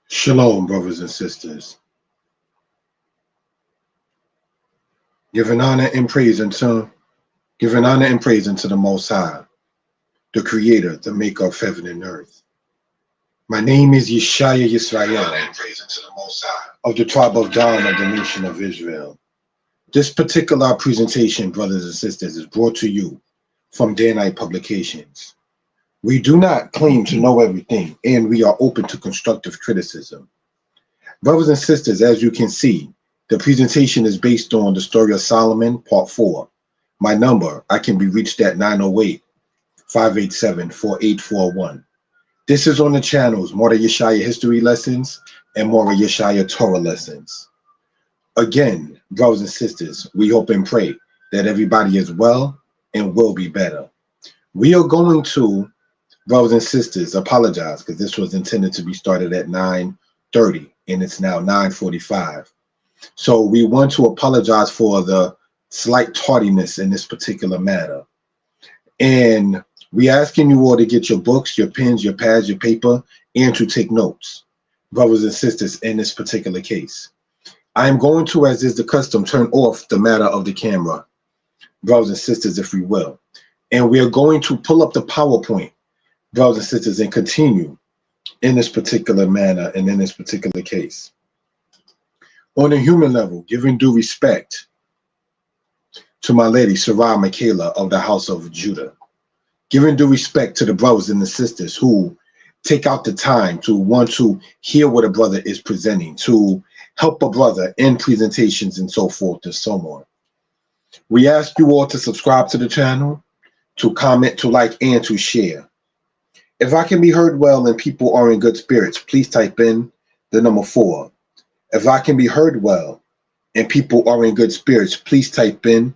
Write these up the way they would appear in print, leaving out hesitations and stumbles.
Shalom, brothers and sisters. Giving honor and praise unto the Most High, the Creator, the Maker of heaven and earth. My name is Yeshaya Yisrael, of the tribe of Dan of the nation of Israel. This particular presentation, brothers and sisters, is brought to you from Danite Publications. We do not claim to know everything, and we are open to constructive criticism. Brothers and sisters, as you can see, the presentation is based on the story of Solomon, part 4. My number, I can be reached at 908-587-4841. This is on the channels Mora Yeshaya History Lessons and Mora Yeshaya Torah Lessons. Again, brothers and sisters, we hope and pray that everybody is well and will be better. We are going to, brothers and sisters, apologize because this was intended to be started at 9:30 and it's now 9:45. So we want to apologize for the slight tardiness in this particular matter. And we asking you all to get your books, your pens, your pads, your paper, and to take notes, brothers and sisters, in this particular case. I am going to, as is the custom, turn off the matter of the camera, brothers and sisters, if we will. And we are going to pull up the PowerPoint, brothers and sisters, and continue in this particular manner and in this particular case. On a human level, giving due respect to my lady, Sarah Michaela of the house of Judah. Giving due respect to the brothers and the sisters who take out the time to want to hear what a brother is presenting, to help a brother in presentations and so forth and so on. We ask you all to subscribe to the channel, to comment, to like, and to share. If I can be heard well and people are in good spirits, please type in the number 4. If I can be heard well and people are in good spirits, please type in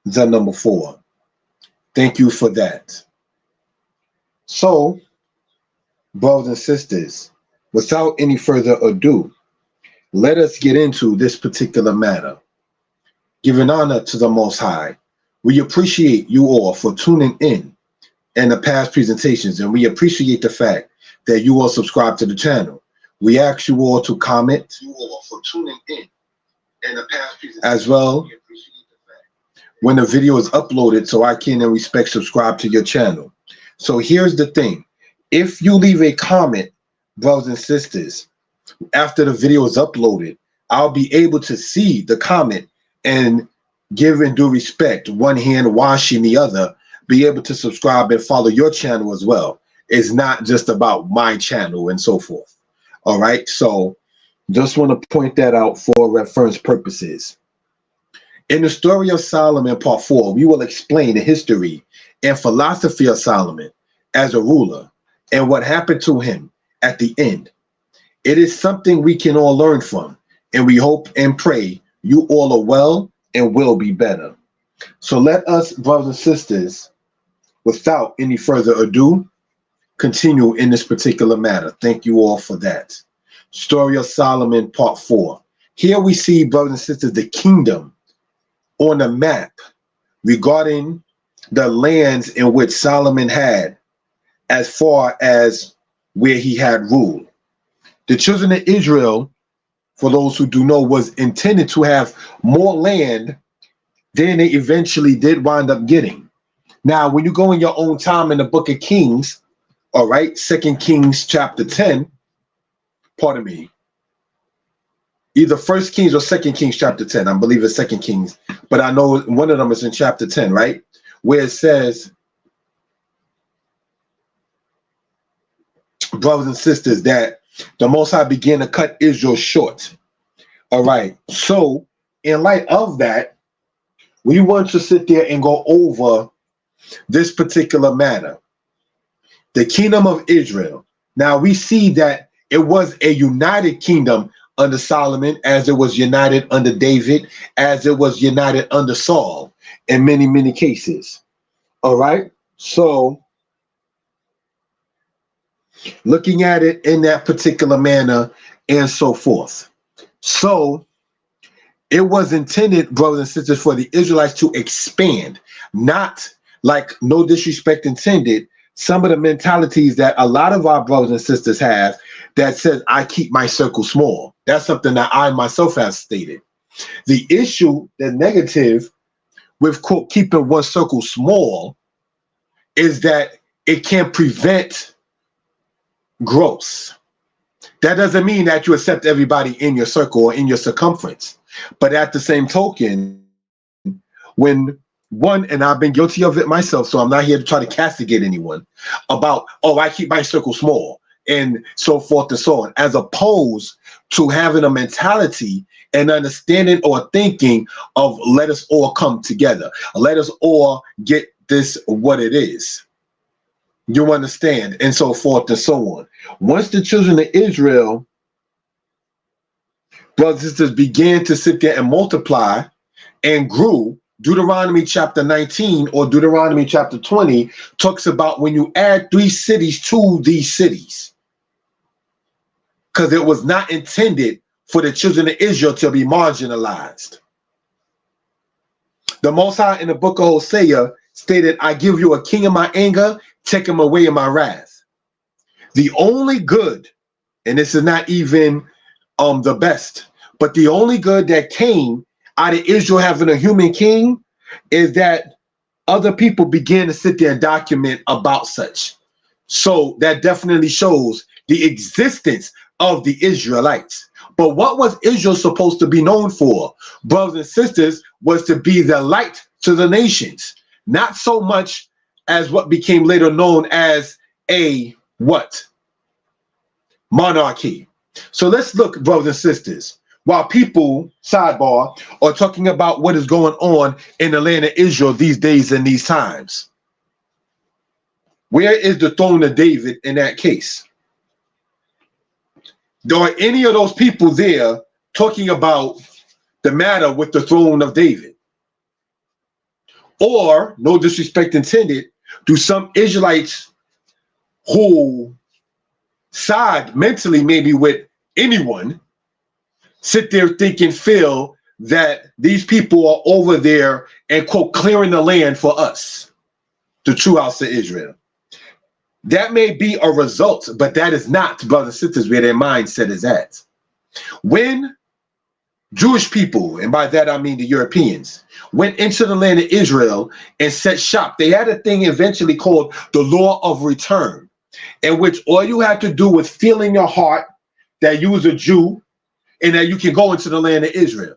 the number 4. Thank you for that. So, brothers and sisters, without any further ado, let us get into this particular matter. Giving honor to the Most High, we appreciate you all for tuning in the past presentations, and we appreciate the fact that you all subscribe to the channel. We ask you all to comment as well when the video is uploaded, so I can in respect subscribe to your channel. So here's the thing. If you leave a comment, brothers and sisters, after the video is uploaded, I'll be able to see the comment and give in due respect, one hand washing the other, be able to subscribe and follow your channel as well. It's not just about my channel and so forth. All right, so just want to point that out for reference purposes. In the story of Solomon, part 4, we will explain the history and philosophy of Solomon as a ruler and what happened to him at the end. It is something we can all learn from, and we hope and pray you all are well and will be better. So let us, brothers and sisters, without any further ado, continue in this particular matter. Thank you all for that. Story of Solomon, part 4. Here we see, brothers and sisters, the kingdom on a map regarding the lands in which Solomon had as far as where he had ruled. The children of Israel, for those who do know, was intended to have more land than they eventually did wind up getting. Now, when you go in your own time in the book of Kings, all right, 2 Kings chapter 10, pardon me, either 1 Kings or 2 Kings chapter 10, I believe it's 2 Kings, but I know one of them is in chapter 10, right? Where it says, brothers and sisters, that the Most High began to cut Israel short. All right, so in light of that, we want to sit there and go over this particular matter. The kingdom of Israel. Now we see that it was a united kingdom under Solomon, as it was united under David, as it was united under Saul in many, many cases. All right, so looking at it in that particular manner and so forth. So it was intended, brothers and sisters, for the Israelites to expand, not, like, no disrespect intended, some of the mentalities that a lot of our brothers and sisters have that says, I keep my circle small. That's something that I myself have stated. The issue, the negative with quote, keeping one circle small is that it can prevent growth. That doesn't mean that you accept everybody in your circle or in your circumference. But at the same token, when one, and I've been guilty of it myself, so I'm not here to try to castigate anyone about, oh, I keep my circle small and so forth and so on, as opposed to having a mentality and understanding or thinking of let us all come together. Let us all get this what it is. You understand? And so forth and so on. Once the children of Israel, brothers and sisters, began to sit there and multiply and grew, Deuteronomy chapter 19 or Deuteronomy chapter 20 talks about when you add 3 cities to these cities. Because it was not intended for the children of Israel to be marginalized. The Most High in the book of Hosea stated, I give you a king in my anger, take him away in my wrath. The only good, and this is not even the best, but the only good that came out of Israel having a human king is that other people began to sit there and document about such. So that definitely shows the existence of the Israelites. But what was Israel supposed to be known for, brothers and sisters, was to be the light to the nations, not so much as what became later known as a what? Monarchy. So let's look, brothers and sisters, while people, sidebar, are talking about what is going on in the land of Israel these days and these times. Where is the throne of David in that case? Are any of those people there talking about the matter with the throne of David? Or, no disrespect intended, do some Israelites who side mentally maybe with anyone sit there thinking, feel that these people are over there and quote, clearing the land for us, the true house of Israel? That may be a result, but that is not, brothers and sisters, where their mindset is at. When Jewish people, and by that I mean the Europeans, went into the land of Israel and set shop, they had a thing eventually called the law of return, in which all you had to do was feel in your heart that you was a Jew and that you can go into the land of Israel.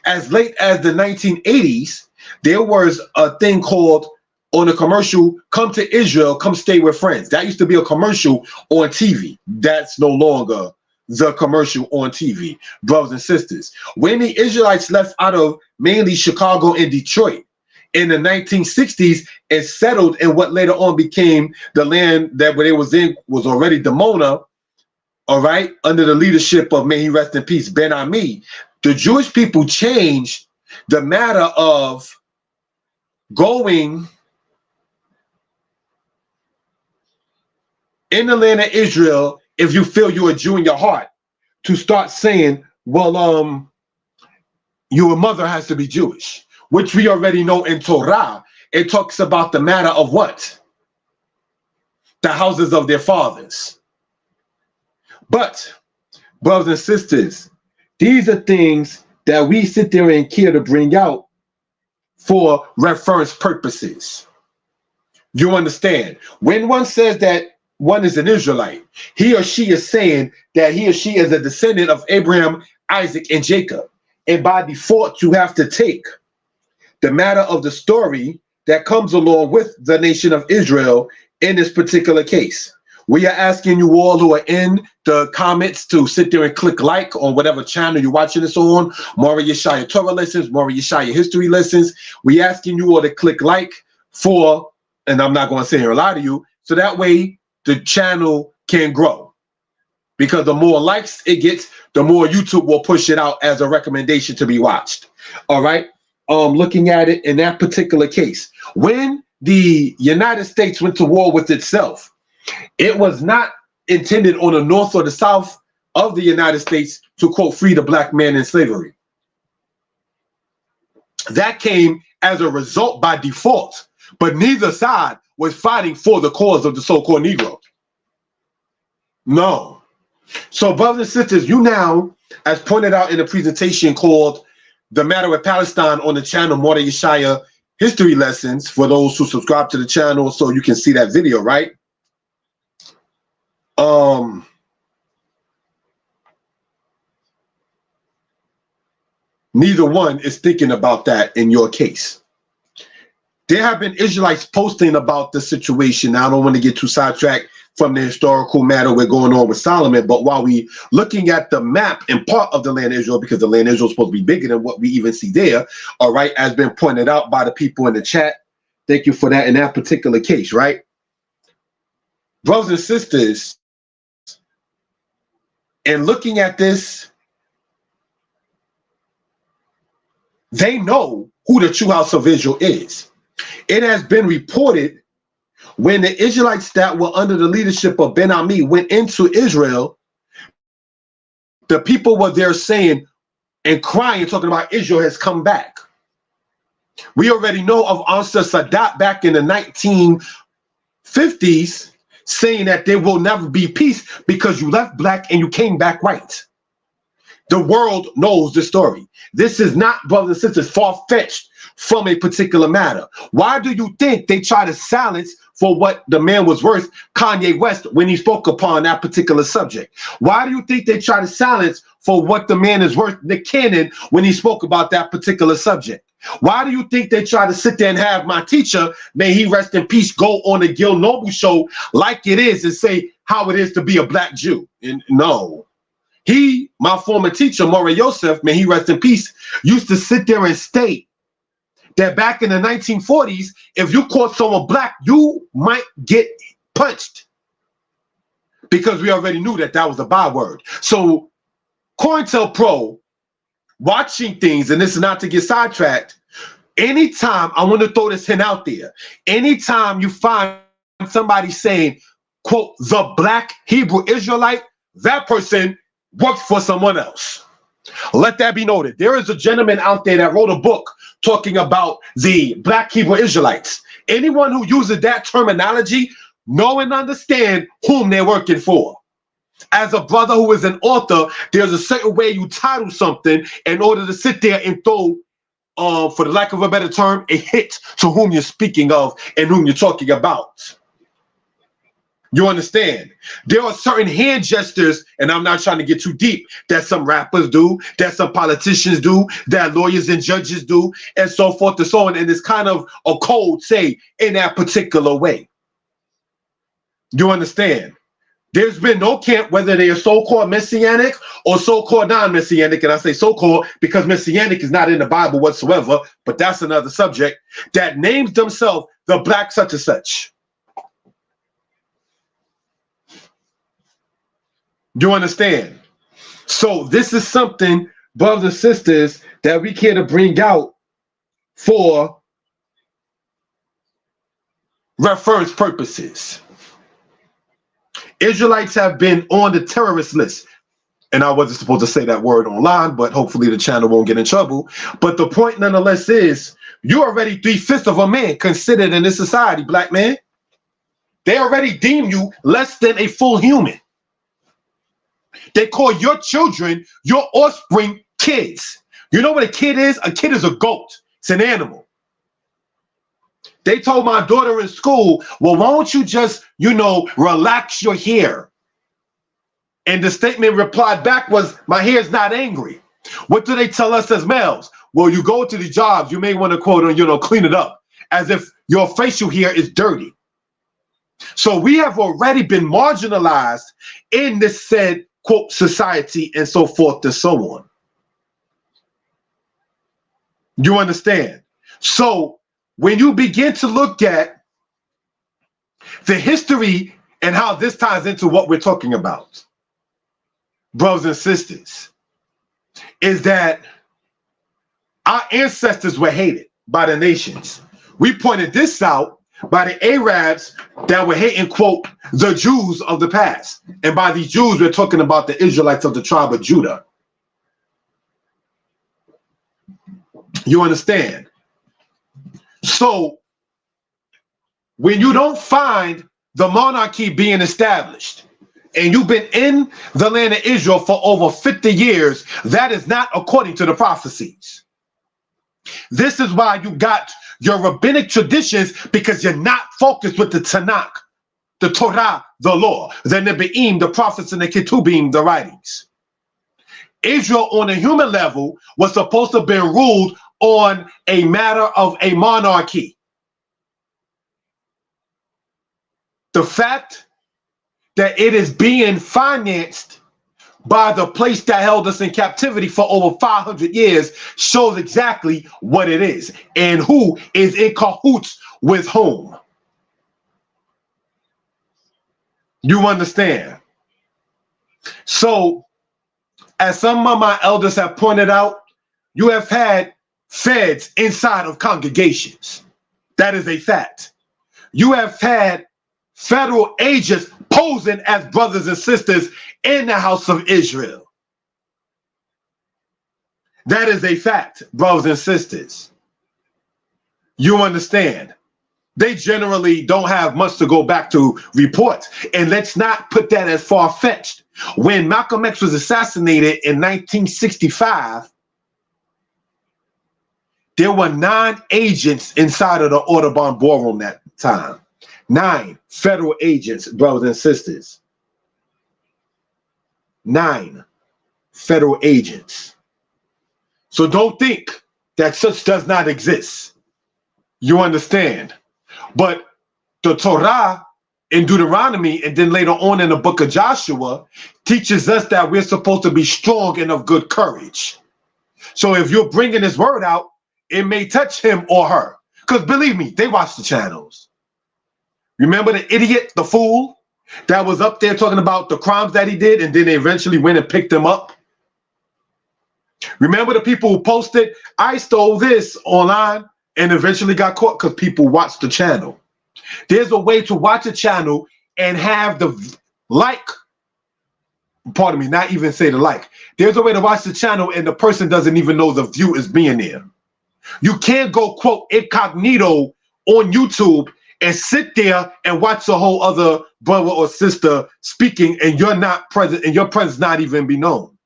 As late as the 1980s, there was a thing called, on a commercial, come to Israel, come stay with friends. That used to be a commercial on TV. That's no longer the commercial on TV, brothers and sisters. When the Israelites left out of mainly Chicago and Detroit in the 1960s and settled in what later on became the land that where they was in was already Dimona, all right, under the leadership of, may he rest in peace, Ben Ami, the Jewish people changed the matter of going in the land of Israel, if you feel you're a Jew in your heart, to start saying, well, your mother has to be Jewish, which we already know in Torah. It talks about the matter of what? The houses of their fathers. But, brothers and sisters, these are things that we sit there and care to bring out for reference purposes. You understand? When one says that one is an Israelite, he or she is saying that he or she is a descendant of Abraham, Isaac, and Jacob. And by default, you have to take the matter of the story that comes along with the nation of Israel in this particular case. We are asking you all who are in the comments to sit there and click like on whatever channel you're watching this on, Mora Yeshaya Torah Lessons, Mora Yeshaya History Lessons. We asking you all to click like for, and I'm not going to sit here and lie to you, so that way the channel can grow, because the more likes it gets, the more YouTube will push it out as a recommendation to be watched. All right. Looking at it in that particular case, when the United States went to war with itself, it was not intended on the north or the south of the United States to quote free the black man in slavery. That came as a result by default, but neither side was fighting for the cause of the so-called Negro. No. So, brothers and sisters, you now, as pointed out in a presentation called The Matter of Palestine on the channel Mordecai Yeshaya History Lessons, for those who subscribe to the channel so you can see that video, right? Neither one is thinking about that in your case. There have been Israelites posting about the situation. Now, I don't want to get too sidetracked from the historical matter we're going on with Solomon, but while we looking at the map and part of the land of Israel, because the land of Israel is supposed to be bigger than what we even see there, all right, as been pointed out by the people in the chat. Thank you for that in that particular case, right? Brothers and sisters, and looking at this, they know who the true house of Israel is. It has been reported when the Israelites that were under the leadership of Ben-Ami went into Israel, the people were there saying and crying, talking about Israel has come back. We already know of Ansar Sadat back in the 1950s saying that there will never be peace because you left black and you came back white. The world knows the story. This is not, brothers and sisters, far-fetched from a particular matter. Why do you think they try to silence for what the man was worth Kanye West when he spoke upon that particular subject? Why do you think they try to silence for what the man is worth Nick Cannon when he spoke about that particular subject? Why do you think they try to sit there and have my teacher, may he rest in peace, go on the Gil Noble show like it is and say how it is to be a black Jew? And no. He, my former teacher, Maury Yosef, may he rest in peace, used to sit there and state that back in the 1940s, if you caught someone black, you might get punched. Because we already knew that that was a byword. So COINTELPRO, watching things, and this is not to get sidetracked, anytime, I want to throw this hint out there, anytime you find somebody saying, quote, the black Hebrew Israelite, that person works for someone else. Let that be noted. There is a gentleman out there that wrote a book talking about the black Hebrew Israelites. Anyone who uses that terminology, know and understand whom they're working for. As a brother who is an author, there's a certain way you title something in order to sit there and throw, for the lack of a better term, a hit to whom you're speaking of and whom you're talking about. You understand? There are certain hand gestures, and I'm not trying to get too deep, that some rappers do, that some politicians do, that lawyers and judges do, and so forth and so on. And it's kind of a code, say, in that particular way. You understand? There's been no camp, whether they are so-called messianic or so-called non-messianic, and I say so-called because messianic is not in the Bible whatsoever, but that's another subject, that names themselves the black such and such. You understand? So this is something, brothers and sisters, that we care to bring out for reference purposes. Israelites have been on the terrorist list. And I wasn't supposed to say that word online, but hopefully the channel won't get in trouble. But the point nonetheless is, you're already 3/5 of a man considered in this society, black man. They already deem you less than a full human. They call your children, your offspring, kids. You know what a kid is? A kid is a goat. It's an animal. They told my daughter in school, well, why don't you just, relax your hair? And the statement replied back was, my hair is not angry. What do they tell us as males? Well, you go to the jobs, you may want to quote, clean it up, as if your facial hair is dirty. So we have already been marginalized in this said, quote, society and so forth and so on. You understand? So when you begin to look at the history and how this ties into what we're talking about, brothers and sisters, is that our ancestors were hated by the nations. We pointed this out by the Arabs that were hating, quote, the Jews of the past. And by these Jews, we're talking about the Israelites of the tribe of Judah. You understand? So when you don't find the monarchy being established, and you've been in the land of Israel for over 50 years, that is not according to the prophecies. This is why you got your rabbinic traditions, because you're not focused with the Tanakh, the Torah, the law, the Nebi'im, the prophets, and the Ketubim, the writings. Israel on a human level was supposed to have been ruled on a matter of a monarchy. The fact that it is being financed by the place that held us in captivity for over 500 years shows exactly what it is and who is in cahoots with whom. You understand? So, as some of my elders have pointed out, you have had feds inside of congregations. That is a fact. You have had federal agents posing as brothers and sisters in the house of Israel. That is a fact, brothers and sisters. You understand? They generally don't have much to go back to reports. And let's not put that as far-fetched. When Malcolm X was assassinated in 1965, there were 9 agents inside of the Audubon Ballroom that time. 9 federal agents, brothers and sisters. 9 federal agents. So don't think that such does not exist. You understand? But the Torah in Deuteronomy, and then later on in the book of Joshua, teaches us that we're supposed to be strong and of good courage. So if you're bringing this word out, it may touch him or her. Because believe me, they watch the channels. Remember the idiot, the fool, that was up there talking about the crimes that he did, and then they eventually went and picked him up? Remember the people who posted, I stole this online, and eventually got caught because people watched the channel. There's a way to watch a channel and have the like, pardon me, not even say the like. There's a way to watch the channel and the person doesn't even know the view is being there. You can't go quote incognito on YouTube and sit there and watch a whole other brother or sister speaking and you're not present and your presence not even be known.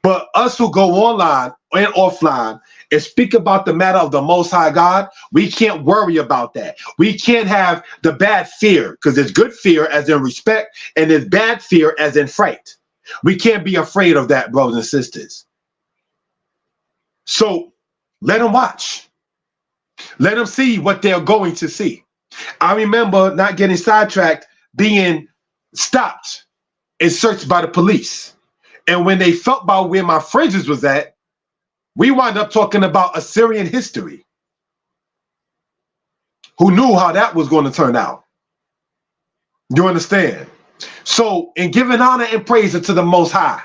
But us who go online and offline and speak about the matter of the Most High God, we can't worry about that. We can't have the bad fear, because there's good fear as in respect and there's bad fear as in fright. We can't be afraid of that, brothers and sisters. So let them watch. Let them see what they're going to see. I remember, not getting sidetracked, being stopped and searched by the police. And when they felt about where my fringes was at, we wound up talking about Assyrian history. Who knew how that was going to turn out? You understand? So, in giving honor and praise to the Most High,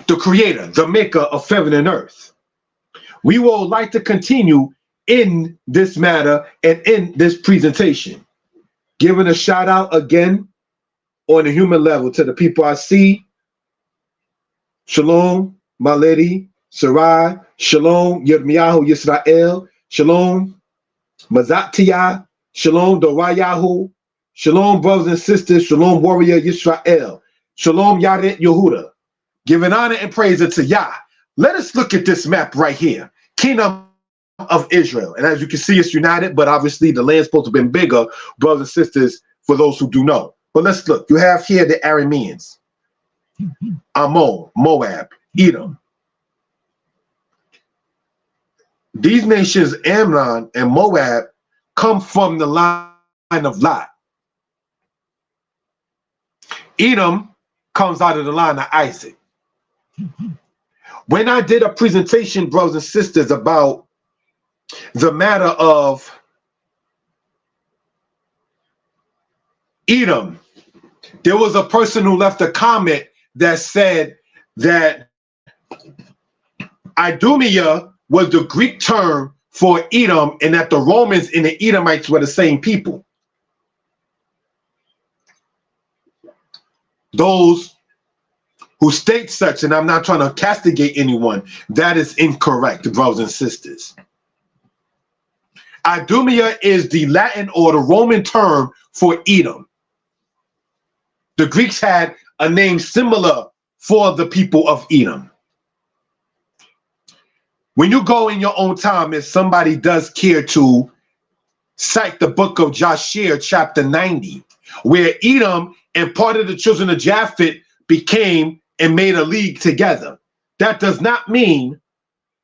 the Creator, the Maker of heaven and earth, we would like to continue in this matter and in this presentation, giving a shout out again on a human level to the people I see. Shalom, my lady, Sarai. Shalom, Yirmiyahu Yisrael. Shalom, Mazatiah. Shalom, Dorayahu. Shalom, brothers and sisters. Shalom, warrior Yisrael. Shalom, Yaret Yehuda. Giving honor and praise to Yah. Let us look at this map right here. Kingdom of Israel. And as you can see, it's united, but obviously the land's supposed to have been bigger, brothers and sisters, for those who do know. But let's look. You have here the Arameans. Ammon, Moab, Edom. These nations, Ammon and Moab, come from the line of Lot. Edom comes out of the line of Isaac. When I did a presentation, brothers and sisters, about the matter of Edom, there was a person who left a comment that said that Idumea was the Greek term for Edom and that the Romans and the Edomites were the same people. Those who state such, and I'm not trying to castigate anyone, that is incorrect, brothers and sisters. Idumea is the Latin or the Roman term for Edom. The Greeks had a name similar for the people of Edom. When you go in your own time, if somebody does care to cite the book of Joshua, chapter 90, where Edom and part of the children of Japheth became and made a league together. That does not mean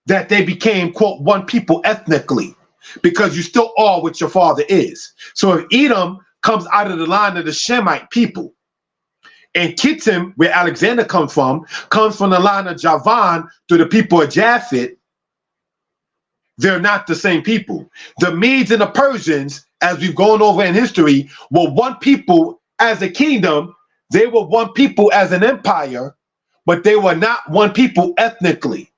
that they became, quote, one people ethnically, because you still are what your father is. So if Edom comes out of the line of the Shemite people, and Kittim, where Alexander comes from the line of Javan to the people of Japheth, they're not the same people. The Medes and the Persians, as we've gone over in history, were one people as a kingdom. They were one people as an empire, but they were not one people ethnically.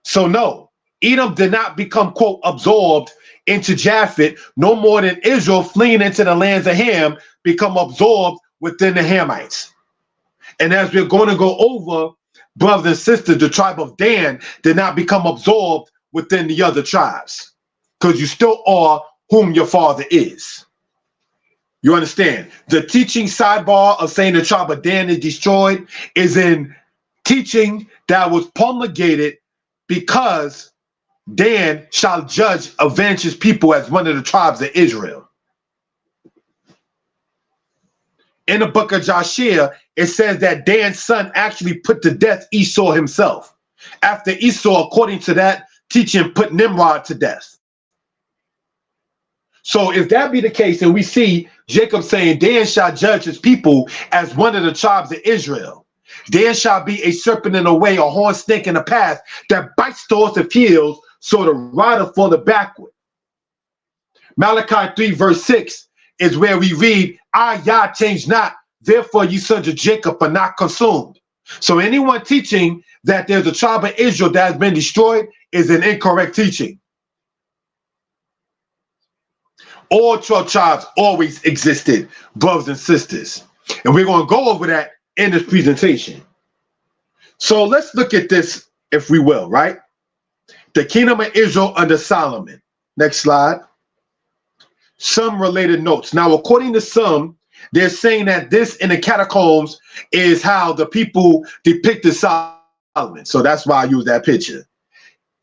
So no, Edom did not become, quote, absorbed into Japheth, no more than Israel fleeing into the lands of Ham become absorbed within the Hamites. And as we're going to go over, brothers and sisters, the tribe of Dan did not become absorbed within the other tribes, because you still are whom your father is. You understand? The teaching sidebar of saying the tribe of Dan is destroyed is in teaching that was promulgated because Dan shall judge, avenge his people as one of the tribes of Israel. In the book of Joshua, it says that Dan's son actually put to death Esau himself. After Esau, according to that teaching, put Nimrod to death. So if that be the case, and we see Jacob saying, Dan shall judge his people as one of the tribes of Israel. Dan shall be a serpent in the way, a horned snake in the path that bites towards the heels, so the rider falleth backward. Malachi 3 verse 6 is where we read, I, Yah, change not, therefore you sons of Jacob are not consumed. So anyone teaching that there's a tribe of Israel that has been destroyed is an incorrect teaching. All 12 tribes always existed, brothers and sisters. And we're going to go over that in this presentation. So let's look at this, if we will, right? The kingdom of Israel under Solomon. Next slide. Some related notes. Now, according to some, they're saying that this in the catacombs is how the people depicted Solomon. So that's why I use that picture.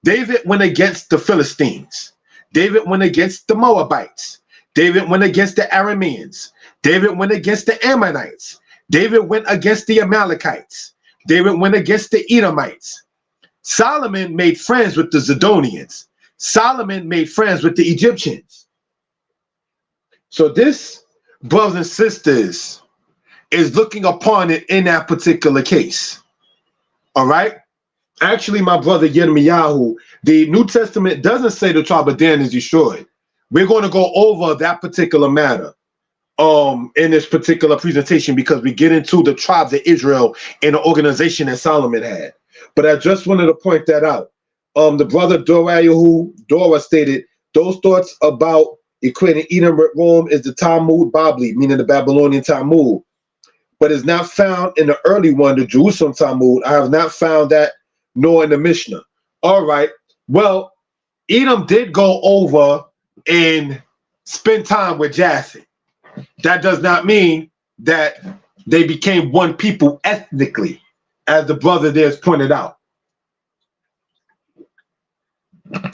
David went against the Philistines. David went against the Moabites. David went against the Arameans. David went against the Ammonites. David went against the Amalekites. David went against the Edomites. Solomon made friends with the Zidonians. Solomon made friends with the Egyptians. So this, brothers and sisters, is looking upon it in that particular case. All right? Actually, my brother Yirmiyahu, the New Testament doesn't say the tribe of Dan is destroyed. We're going to go over that particular matter in this particular presentation, because we get into the tribes of Israel and the organization that Solomon had. But I just wanted to point that out. The brother Dora stated, those thoughts about equating Edom with Rome is the Talmud Babli, meaning the Babylonian Talmud, but is not found in the early one, the Jerusalem Talmud. I have not found that, nor in the Mishnah. All right. Well, Edom did go over and spend time with Japheth. That does not mean that they became one people ethnically, as the brother there's pointed out.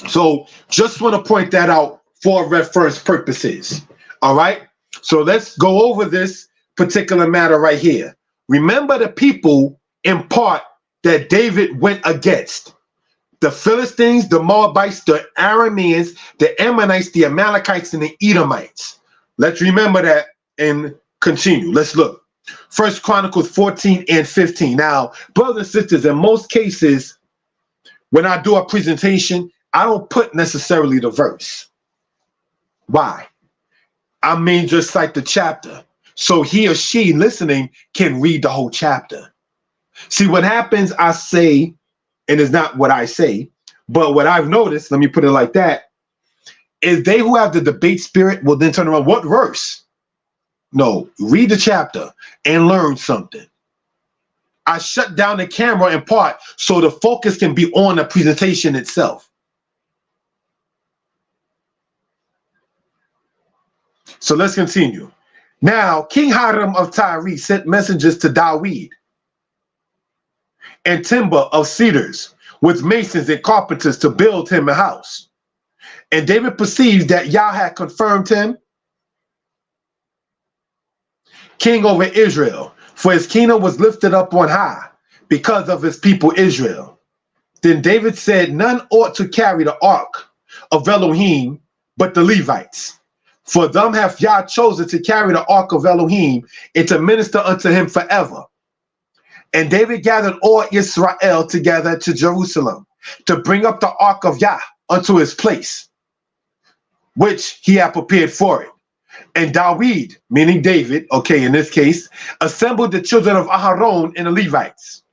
So just want to point that out for reference purposes. All right. So let's go over this particular matter right here. Remember the people in part that David went against: the Philistines, the Moabites, the Arameans, the Ammonites, the Amalekites, and the Edomites. Let's remember that and continue. Let's look. 1 Chronicles 14 and 15. Now, brothers and sisters, in most cases, when I do a presentation, I don't put necessarily the verse. Why? I mean, just like the chapter, so he or she listening can read the whole chapter. See, what happens, I say, and it's not what I say, but what I've noticed, let me put it like that, is they who have the debate spirit will then turn around, what verse? No, read the chapter and learn something. I shut down the camera in part so the focus can be on the presentation itself. So let's continue. Now, King Hiram of Tyre sent messengers to Dawid and timber of cedars with masons and carpenters to build him a house. And David perceived that Yah had confirmed him king over Israel, for his kingdom was lifted up on high because of his people Israel. Then David said, none ought to carry the ark of Elohim but the Levites. For them hath Yah chosen to carry the ark of Elohim and to minister unto him forever. And David gathered all Israel together to Jerusalem to bring up the ark of Yah unto his place, which he had prepared for it. And Dawid, meaning David, okay, in this case, assembled the children of Aharon and the Levites,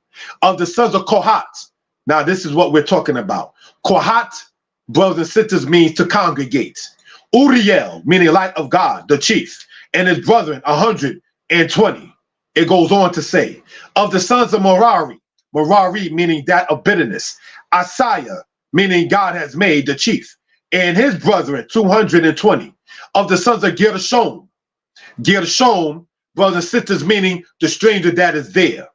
of the sons of Kohath. Now, this is what we're talking about. Kohath, brothers and sisters, means to congregate. Uriel, meaning light of God, the chief, and his brethren, 120. It goes on to say, of the sons of Merari, Merari meaning that of bitterness, Asaiah, meaning God has made the chief, and his brethren, 220. Of the sons of Gershom, Gershom, brothers and sisters, meaning the stranger that is there.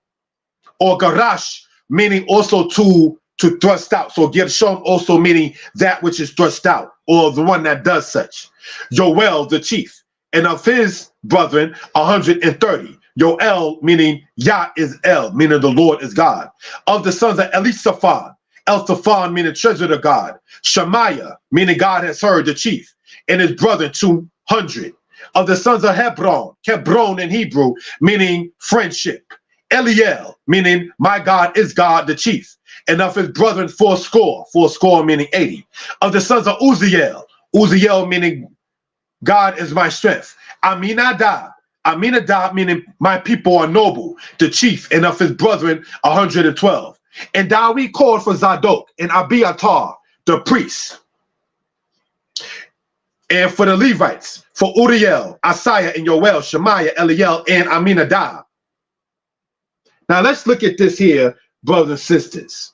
Or Garash, meaning also to thrust out. So Gershom also meaning that which is thrust out, or the one that does such. Joel, the chief, and of his brethren, 130. Yoel, meaning Yah is El, meaning the Lord is God. Of the sons of Elisaphan, Elsaphon, meaning treasure of God. Shemaiah, meaning God has heard, the chief, and his brethren, 200. Of the sons of Hebron, Hebron in Hebrew, meaning friendship. Eliel, meaning my God is God, the chief, and of his brethren, fourscore meaning 80. Of the sons of Uziel, Uziel meaning God is my strength. Aminadab, Aminadab meaning my people are noble, the chief, and of his brethren, 112. And Dawid called for Zadok and Abiathar, the priests, and for the Levites, for Uriel, Asaiah, and Yoel, Shemaiah, Eliel, and Aminadab. Now let's look at this here, brothers and sisters.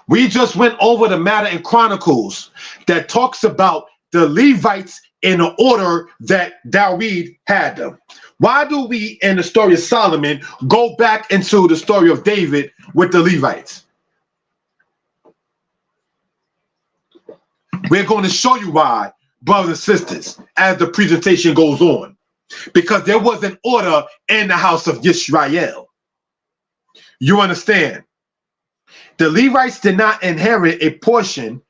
We just went over the matter in Chronicles that talks about the Levites in the order that Dawid had them. Why do we, in the story of Solomon, go back into the story of David with the Levites? We're going to show you why, brothers and sisters, as the presentation goes on. Because there was an order in the house of Yisrael. You understand? The Levites did not inherit a portion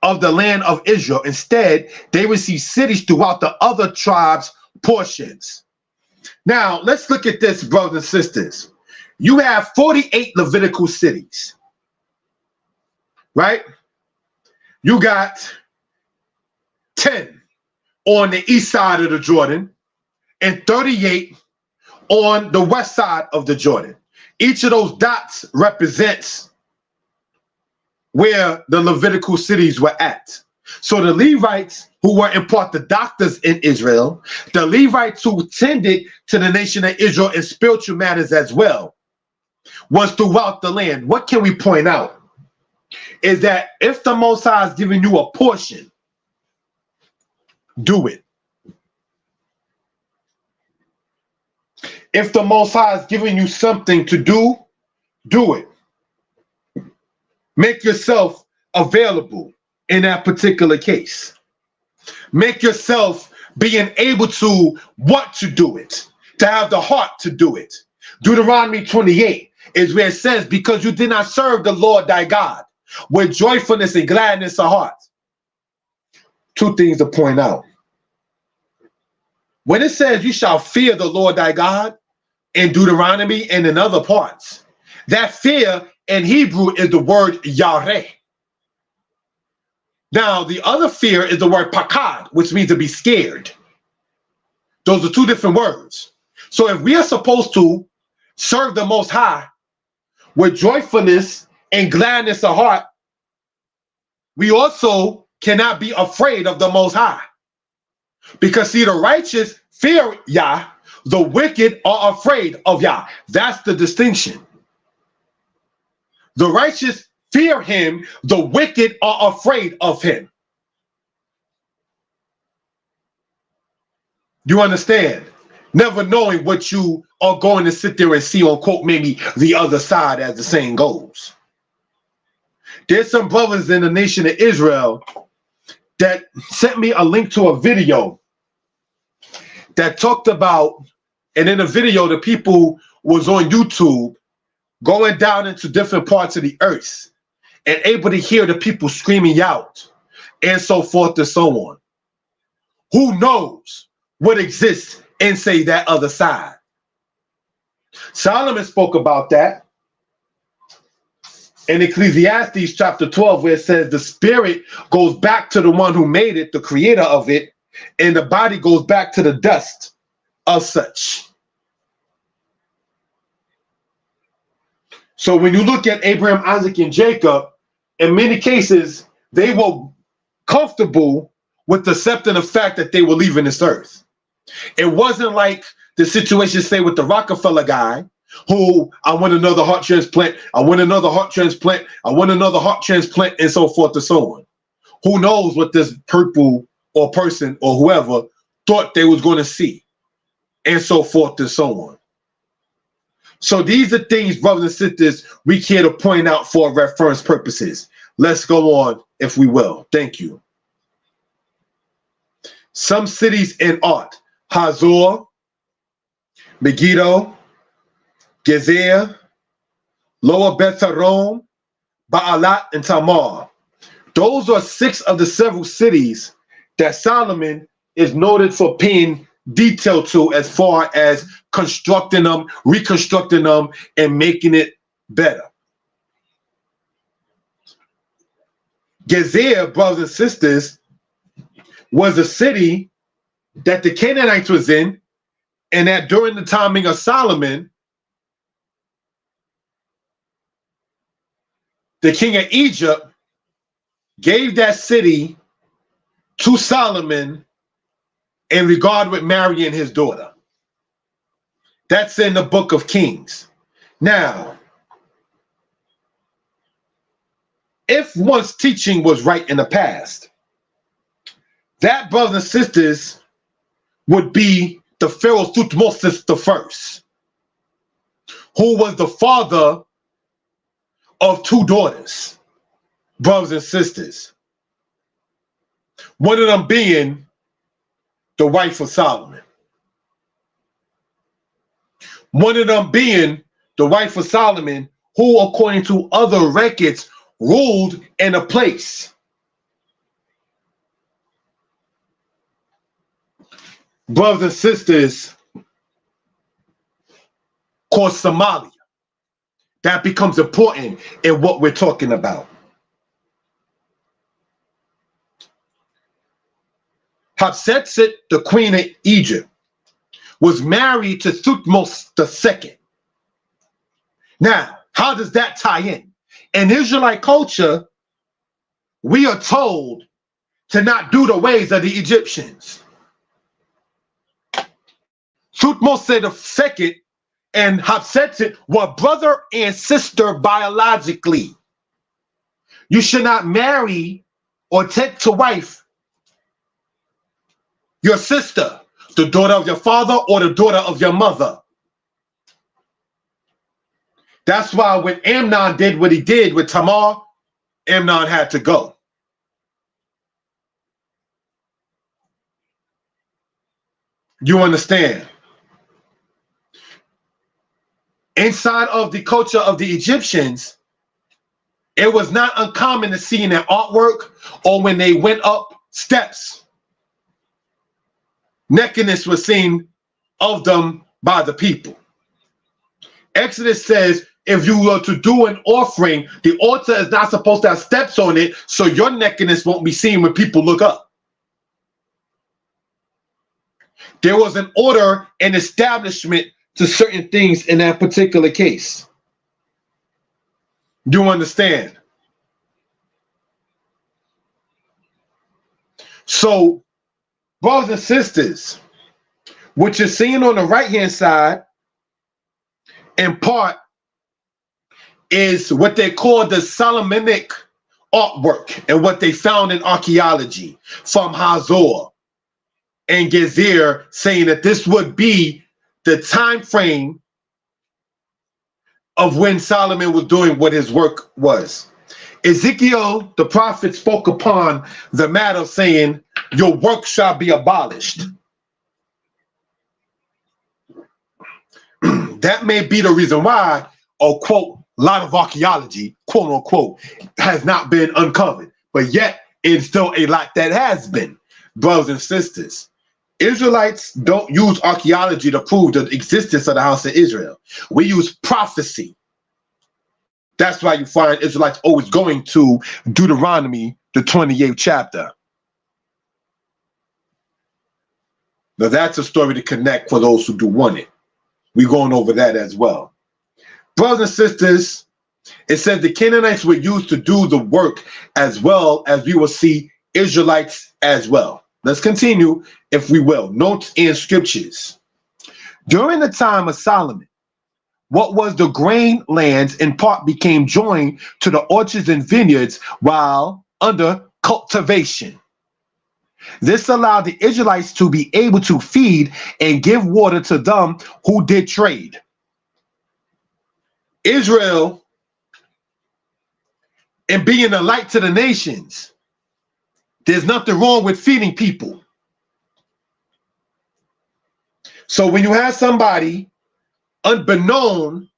of the land of Israel. Instead, they received cities throughout the other tribes' portions. Now, let's look at this, brothers and sisters. You have 48 Levitical cities, right? You got 10 on the east side of the Jordan and 38 on the west side of the Jordan. Each of those dots represents where the Levitical cities were at. So the Levites, who were in part the doctors in Israel, the Levites who tended to the nation of Israel in spiritual matters as well, was throughout the land. What can we point out? Is that if the Most High is giving you a portion, do it. If the Most High is giving you something to do, do it. Make yourself available in that particular case. Make yourself being able to want to do it, to have the heart to do it. Deuteronomy 28 is where it says, because you did not serve the Lord thy God with joyfulness and gladness of heart. Two things to point out. When it says you shall fear the Lord thy God in Deuteronomy and in other parts, that fear in Hebrew is the word yareh. Now, the other fear is the word pakad, which means to be scared. Those are two different words. So if we are supposed to serve the Most High with joyfulness and gladness of heart, we also cannot be afraid of the Most High. Because see, the righteous fear Yah, the wicked are afraid of Yah. That's the distinction. The righteous fear him, the wicked are afraid of him. You understand? Never knowing what you are going to sit there and see on, quote, maybe the other side, as the saying goes. There's some brothers in the nation of Israel that sent me a link to a video that talked about, and in the video, the people was on YouTube going down into different parts of the earth and able to hear the people screaming out and so forth and so on. Who knows what exists in, say, that other side? Solomon spoke about that in Ecclesiastes chapter 12, where it says the spirit goes back to the one who made it, the creator of it, and the body goes back to the dust of such. So when you look at Abraham, Isaac, and Jacob, in many cases, they were comfortable with accepting the fact that they were leaving this earth. It wasn't like the situation, say, with the Rockefeller guy, who, I want another heart transplant, I want another heart transplant, I want another heart transplant, and so forth and so on. Who knows what this purple or person or whoever thought they was going to see, and so forth and so on. So these are things, brothers and sisters, we care to point out for reference purposes. Let's go on, if we will. Thank you. Some cities in art: Hazor, Megiddo, Gezer, Lower Beth Horon, Baalat, and Tamar. Those are 6 of the several cities that Solomon is noted for paying detail to, as far as constructing them, reconstructing them, and making it better. Gezer, brothers and sisters, was a city that the Canaanites was in, and that during the timing of Solomon, the king of Egypt gave that city to Solomon in regard with marrying his daughter. That's in the book of Kings. Now, if one's teaching was right in the past, that, brothers and sisters, would be the Pharaoh Thutmose I, who was the father of 2 daughters, brothers and sisters. One of them being the wife of Solomon. One of them being the wife of Solomon, who, according to other records, ruled in a place, brothers and sisters, called Somalia. That becomes important in what we're talking about. Hatshepsut, the queen of Egypt, was married to Thutmose II. Now, how does that tie in? In Israelite culture, we are told to not do the ways of the Egyptians. Thutmose II and Hatshepsut were brother and sister biologically. You should not marry or take to wife your sister, the daughter of your father or the daughter of your mother. That's why when Amnon did what he did with Tamar, Amnon had to go. You understand? Inside of the culture of the Egyptians, it was not uncommon to see in their artwork or when they went up steps, nakedness was seen of them by the people. Exodus says, if you were to do an offering, the altar is not supposed to have steps on it, so your nakedness won't be seen when people look up. There was an order and establishment to certain things in that particular case. Do you understand? So, brothers and sisters, what you're seeing on the right-hand side, in part, is what they call the Solomonic artwork and what they found in archaeology from Hazor. and Gezer, saying that this would be the time frame of when Solomon was doing what his work was. Ezekiel, the prophet, spoke upon the matter, saying, your work shall be abolished. That may be the reason why, or quote, a lot of archaeology, quote unquote, has not been uncovered. But yet, it's still a lot that has been. Brothers and sisters, Israelites don't use archaeology to prove the existence of the house of Israel. We use prophecy. That's why you find Israelites always going to Deuteronomy, the 28th chapter. Now that's a story to connect for those who do want it. We're going over that as well. Brothers and sisters, it says the Canaanites were used to do the work as well as we will see Israelites as well. Let's continue, if we will. Notes and scriptures. During the time of Solomon, what was the grain lands in part became joined to the orchards and vineyards while under cultivation. This allowed the Israelites to be able to feed and give water to them who did trade. Israel, and being a light to the nations, there's nothing wrong with feeding people. So when you have somebody, unbeknown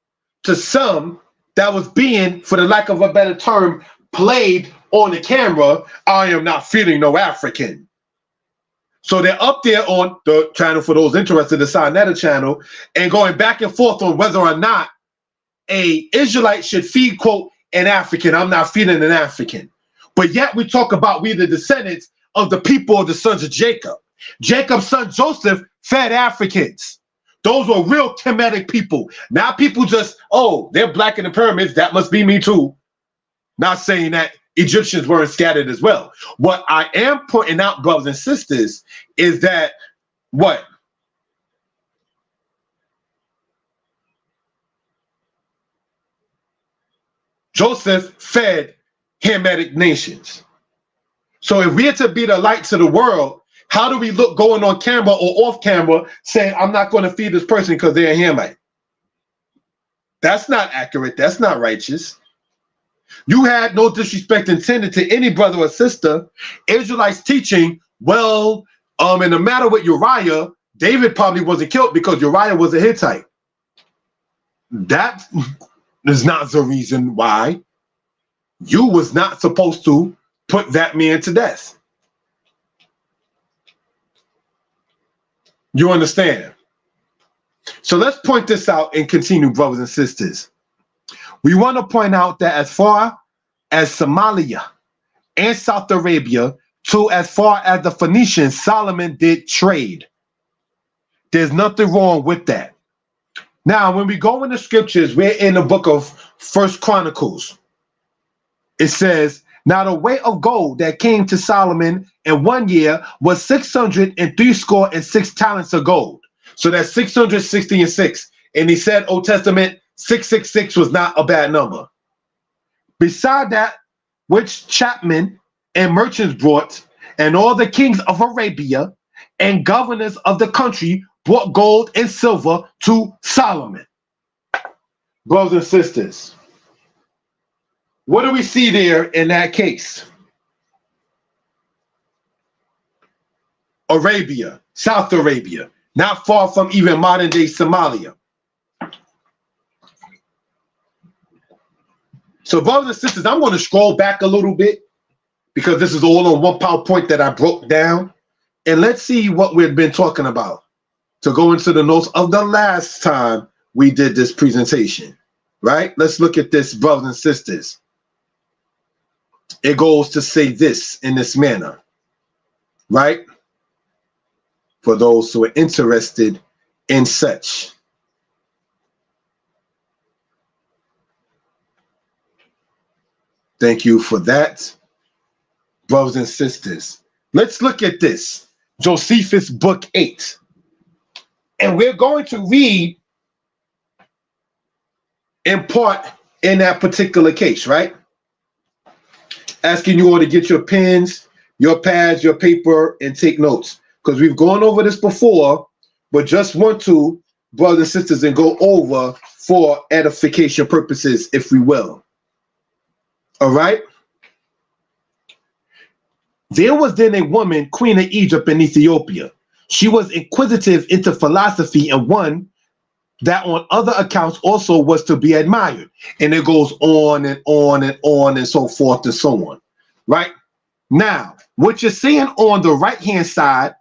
to some, that was being, for the lack of a better term, played on the camera, I am not feeding no African. So they're up there on the channel, for those interested, the Sinetta channel, and going back and forth on whether or not a Israelite should feed, quote, an African. I'm not feeding an African. But yet we talk about we the descendants of the people of the sons of Jacob. Jacob's son Joseph fed Africans. Those were real Kemetic people. Now people just, oh, they're black in the pyramids. That must be me too. Not saying that Egyptians weren't scattered as well. What I am pointing out, brothers and sisters, is that what? Joseph fed Hamitic nations. So if we're to be the light to the world, how do we look going on camera or off camera saying, I'm not going to feed this person because they're a Hamite? That's not accurate. That's not righteous. You had no disrespect intended to any brother or sister. Israelites teaching, well, in the matter with Uriah, David probably wasn't killed because Uriah was a Hittite. That is not the reason why. You was not supposed to put that man to death. You understand? So let's point this out and continue, brothers and sisters. We want to point out that as far as Somalia and South Arabia, to as far as the Phoenicians, Solomon did trade. There's nothing wrong with that. Now, when we go in the scriptures, we're in the book of 1 Chronicles. It says, now the weight of gold that came to Solomon in 1 year was 666 talents of gold. So that's 660 and 6. And he said, Old Testament, 666 was not a bad number. Beside that, which chapmen and merchants brought, and all the kings of Arabia and governors of the country brought gold and silver to Solomon. Brothers and sisters, what do we see there in that case? Arabia, South Arabia, not far from even modern day Somalia. So brothers and sisters, I'm going to scroll back a little bit because this is all on one PowerPoint that I broke down. And let's see what we've been talking about to go into the notes of the last time we did this presentation, right? Let's look at this, brothers and sisters. It goes to say this in this manner, right? For those who are interested in such. Thank you for that, brothers and sisters. Let's look at this, Josephus book 8. And we're going to read in part in that particular case, right? Asking you all to get your pens, your pads, your paper, and take notes. because we've gone over this before, but just want to, brothers and sisters, and go over for edification purposes, if we will. All right? There was then a woman, queen of Egypt and Ethiopia. She was inquisitive into philosophy and one that on other accounts also was to be admired. And it goes on and on and on and so forth and so on. Right? Now, what you're seeing on the right-hand side,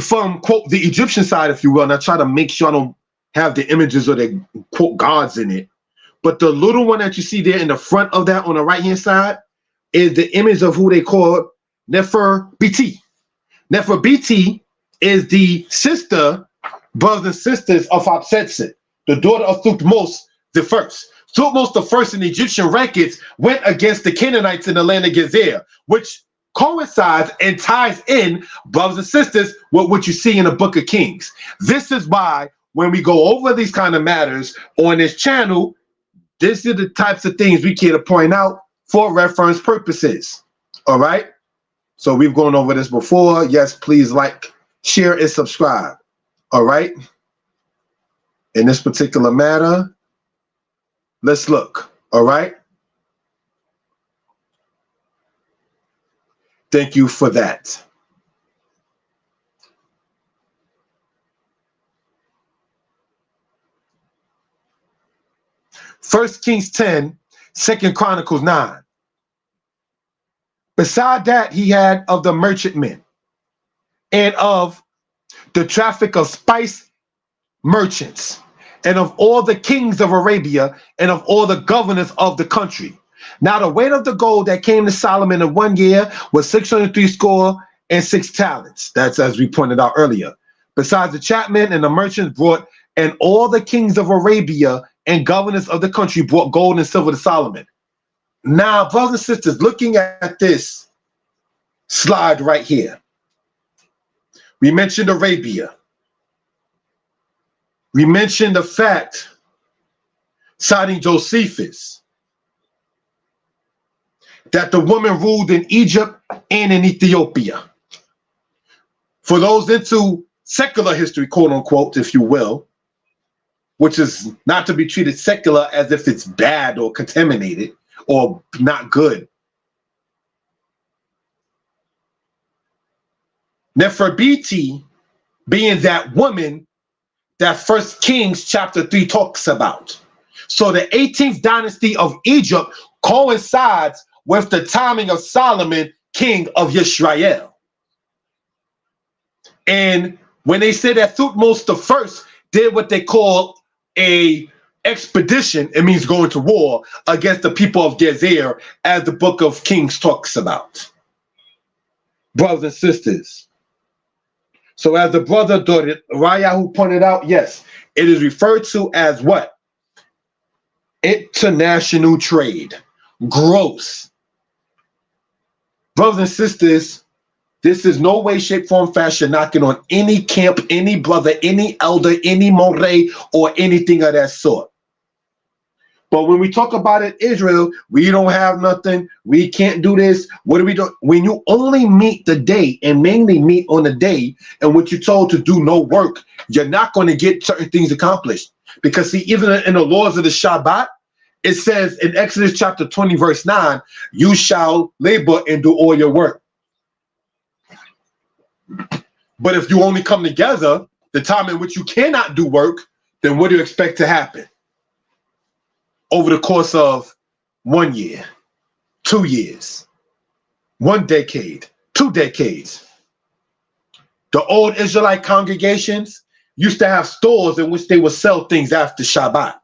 from, quote, the Egyptian side, if you will, and I try to make sure I don't have the images or the, quote, gods in it, but the little one that you see there in the front of that on the right-hand side is the image of who they call Nefertiti. Nefertiti is the sister, brothers and sisters, of Hatshepsut, the daughter of Thutmose the First. Thutmose the First in the Egyptian records went against the Canaanites in the land of Gezer, which coincides and ties in, brothers and sisters, with what you see in the Book of Kings. This is why when we go over these kind of matters on this channel, these are the types of things we care to point out for reference purposes. All right? So we've gone over this before. Yes, please like, share, and subscribe. All right? In this particular matter, let's look. All right? Thank you for that. First Kings 10, 2 Chronicles 9. Beside that, he had of the merchantmen and of the traffic of spice merchants and of all the kings of Arabia and of all the governors of the country. Now the weight of the gold that came to Solomon in 1 year was 603 score and 6 talents. That's as we pointed out earlier. Besides the chapmen and the merchants brought, and all the kings of Arabia and governors of the country brought gold and silver to Solomon. Now, brothers and sisters, looking at this slide right here, we mentioned Arabia. We mentioned the fact, citing Josephus, that the woman ruled in Egypt and in Ethiopia. For those into secular history, quote unquote, if you will, which is not to be treated secular as if it's bad or contaminated or not good. Nefertiti being that woman that First Kings chapter 3 talks about. So the 18th dynasty of Egypt coincides with the timing of Solomon, king of Israel. And when they say that Thutmose the First did what they call a expedition, it means going to war against the people of Gezer, as the Book of Kings talks about. Brothers and sisters. So as the brother Raya who pointed out, yes, it is referred to as what? International trade. Gross. Brothers and sisters, this is no way, shape, form, fashion knocking on any camp, any brother, any elder, any moray, or anything of that sort. But when we talk about it, Israel, we don't have nothing. We can't do this. What do we do? When you only meet the day and mainly meet on the day and what you're told to do no work, you're not going to get certain things accomplished. Because see, even in the laws of the Shabbat, it says in Exodus chapter 20, verse 9, you shall labor and do all your work. But if you only come together the time in which you cannot do work, then what do you expect to happen? Over the course of 1 year, 2 years, 1 decade, 2 decades. The old Israelite congregations used to have stores in which they would sell things after Shabbat.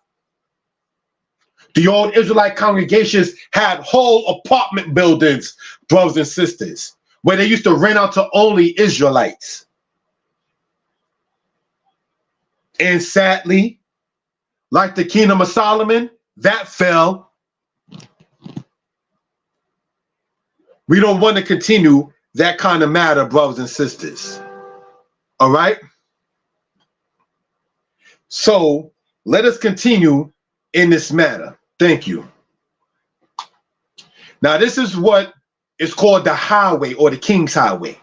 The old Israelite congregations had whole apartment buildings, brothers and sisters, where they used to rent out to only Israelites. And sadly, like the kingdom of Solomon, that fell. We don't want to continue that kind of matter, brothers and sisters. All right? So let us continue in this matter. Thank you. Now, this is what is called the highway or the King's Highway.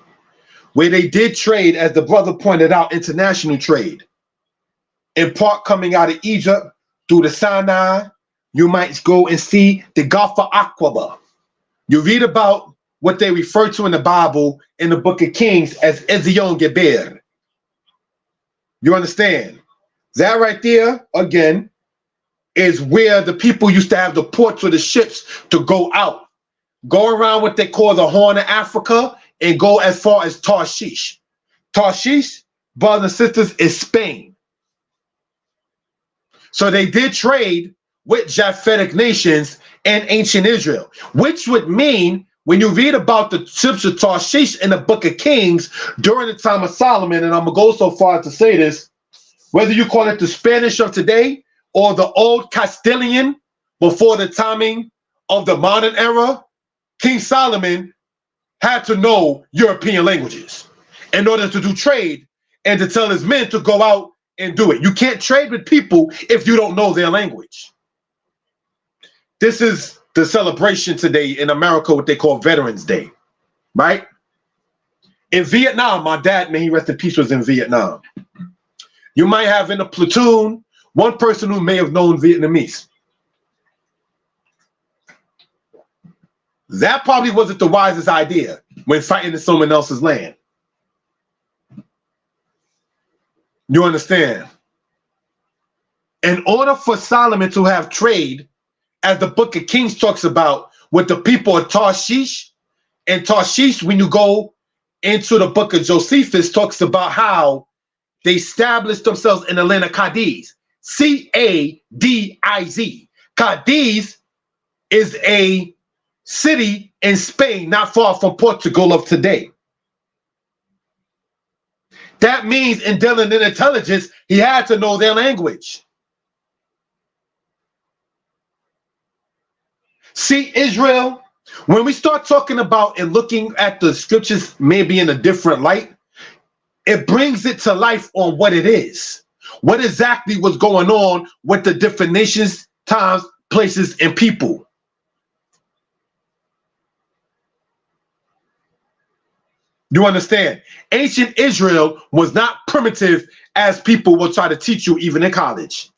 where they did trade, as the brother pointed out, international trade. In part coming out of Egypt through the Sinai. You might go and see the Gulf of Aqaba. You read about what they refer to in the Bible in the book of Kings as Ezion Geber. You understand? That right there, again, is where the people used to have the ports or the ships to go out. Go around what they call the Horn of Africa and go as far as Tarshish. Tarshish, brothers and sisters, is Spain. So they did trade with Japhetic nations and ancient Israel, which would mean when you read about the ships of Tarshish in the book of Kings during the time of Solomon, and I'm going to go so far as to say this, whether you call it the Spanish of today or the old Castilian before the timing of the modern era, King Solomon had to know European languages in order to do trade and to tell his men to go out and do it. You can't trade with people if you don't know their language. This is the celebration today in America, what they call Veterans Day, right? In Vietnam, my dad, may he rest in peace, was in Vietnam. You might have in a platoon one person who may have known Vietnamese. That probably wasn't the wisest idea when fighting in someone else's land. You understand? In order for Solomon to have trade, as the book of Kings talks about, with the people of Tarshish, and Tarshish, when you go into the book of Josephus, talks about how they established themselves in the land of Cadiz. C-A-D-I-Z. Cadiz is a city in Spain, not far from Portugal of today. That means in dealing in intelligence, he had to know their language. See, Israel, when we start talking about and looking at the scriptures maybe in a different light, it brings it to life on what it is. What exactly was going on with the different nations, times, places, and people. You understand? Ancient Israel was not primitive as people will try to teach you even in college.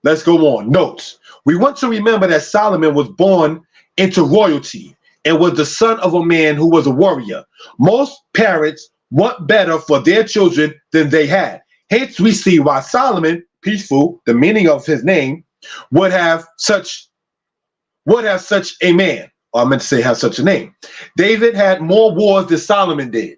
Let's go on. Notes. We want to remember that Solomon was born into royalty and was the son of a man who was a warrior. Most parents want better for their children than they had. Hence, we see why Solomon, peaceful, the meaning of his name, would have such a man. Or I meant to say have such a name. David had more wars than Solomon did.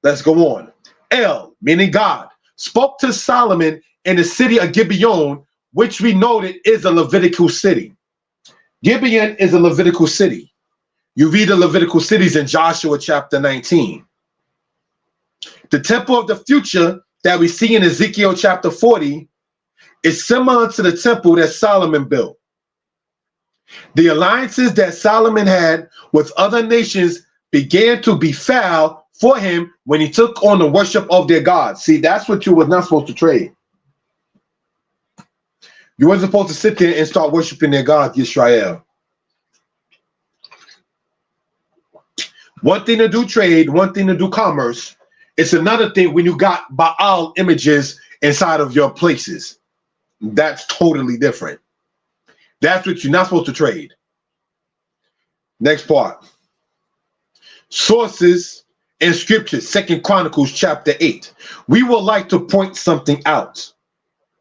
Let's go on. El, meaning God, spoke to Solomon in the city of Gibeon, which we noted is a Levitical city. Gibeon is a Levitical city. You read the Levitical cities in Joshua chapter 19. The temple of the future that we see in Ezekiel chapter 40 is similar to the temple that Solomon built. The alliances that Solomon had with other nations began to be foul for him when he took on the worship of their gods. See, that's what you were not supposed to trade. You wasn't supposed to sit there and start worshiping their God, Israel. One thing to do trade, one thing to do commerce. It's another thing when you got Baal images inside of your places. That's totally different. That's what you're not supposed to trade. Next part. Sources and scriptures, 2 Chronicles chapter 8. We would like to point something out.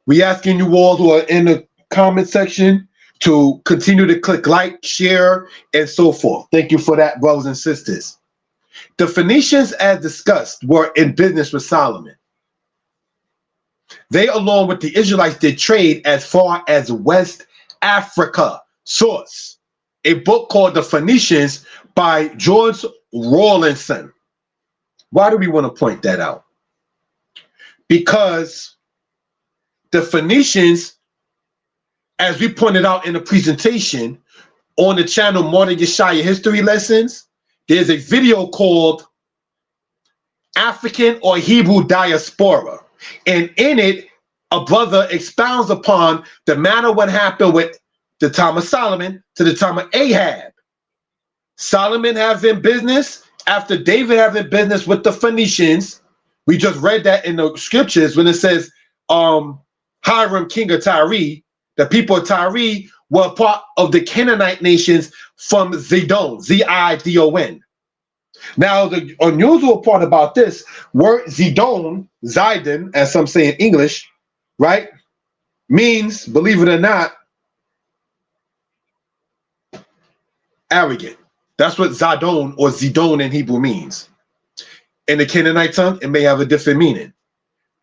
We asking you all who are in the comment section to continue to click like, share, and so forth. Thank you for that, brothers and sisters. The Phoenicians, as discussed, were in business with Solomon. They, along with the Israelites, did trade as far as West Africa. Source, a book called The Phoenicians by George Rawlinson. Why do we want to point that out? Because the Phoenicians, as we pointed out in the presentation on the channel Mortar Yeshaya History Lessons, there's a video called African or Hebrew Diaspora. And in it, a brother expounds upon the matter what happened with the time of Solomon to the time of Ahab. Solomon having business after David having business with the Phoenicians, we just read that in the scriptures when it says Hiram, king of Tyre, the people of Tyre were part of the Canaanite nations from Zidon, Z-I-D-O-N. Now, the unusual part about this word Zidon, as some say in English, right, means, believe it or not, arrogant. That's what Zadon or Zidon in Hebrew means. In the Canaanite tongue, it may have a different meaning.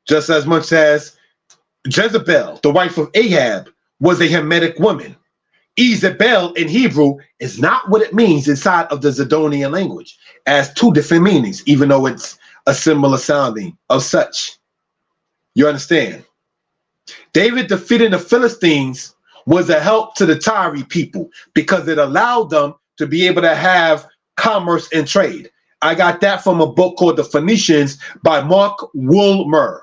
Just as much as Jezebel, the wife of Ahab, was a Hamitic woman. Isabel in Hebrew is not what it means inside of the Zidonian language. It has two different meanings, even though it's a similar sounding of such. You understand? David defeating the Philistines was a help to the Tyre people because it allowed them to be able to have commerce and trade. I got that from a book called The Phoenicians by Mark Woolmer.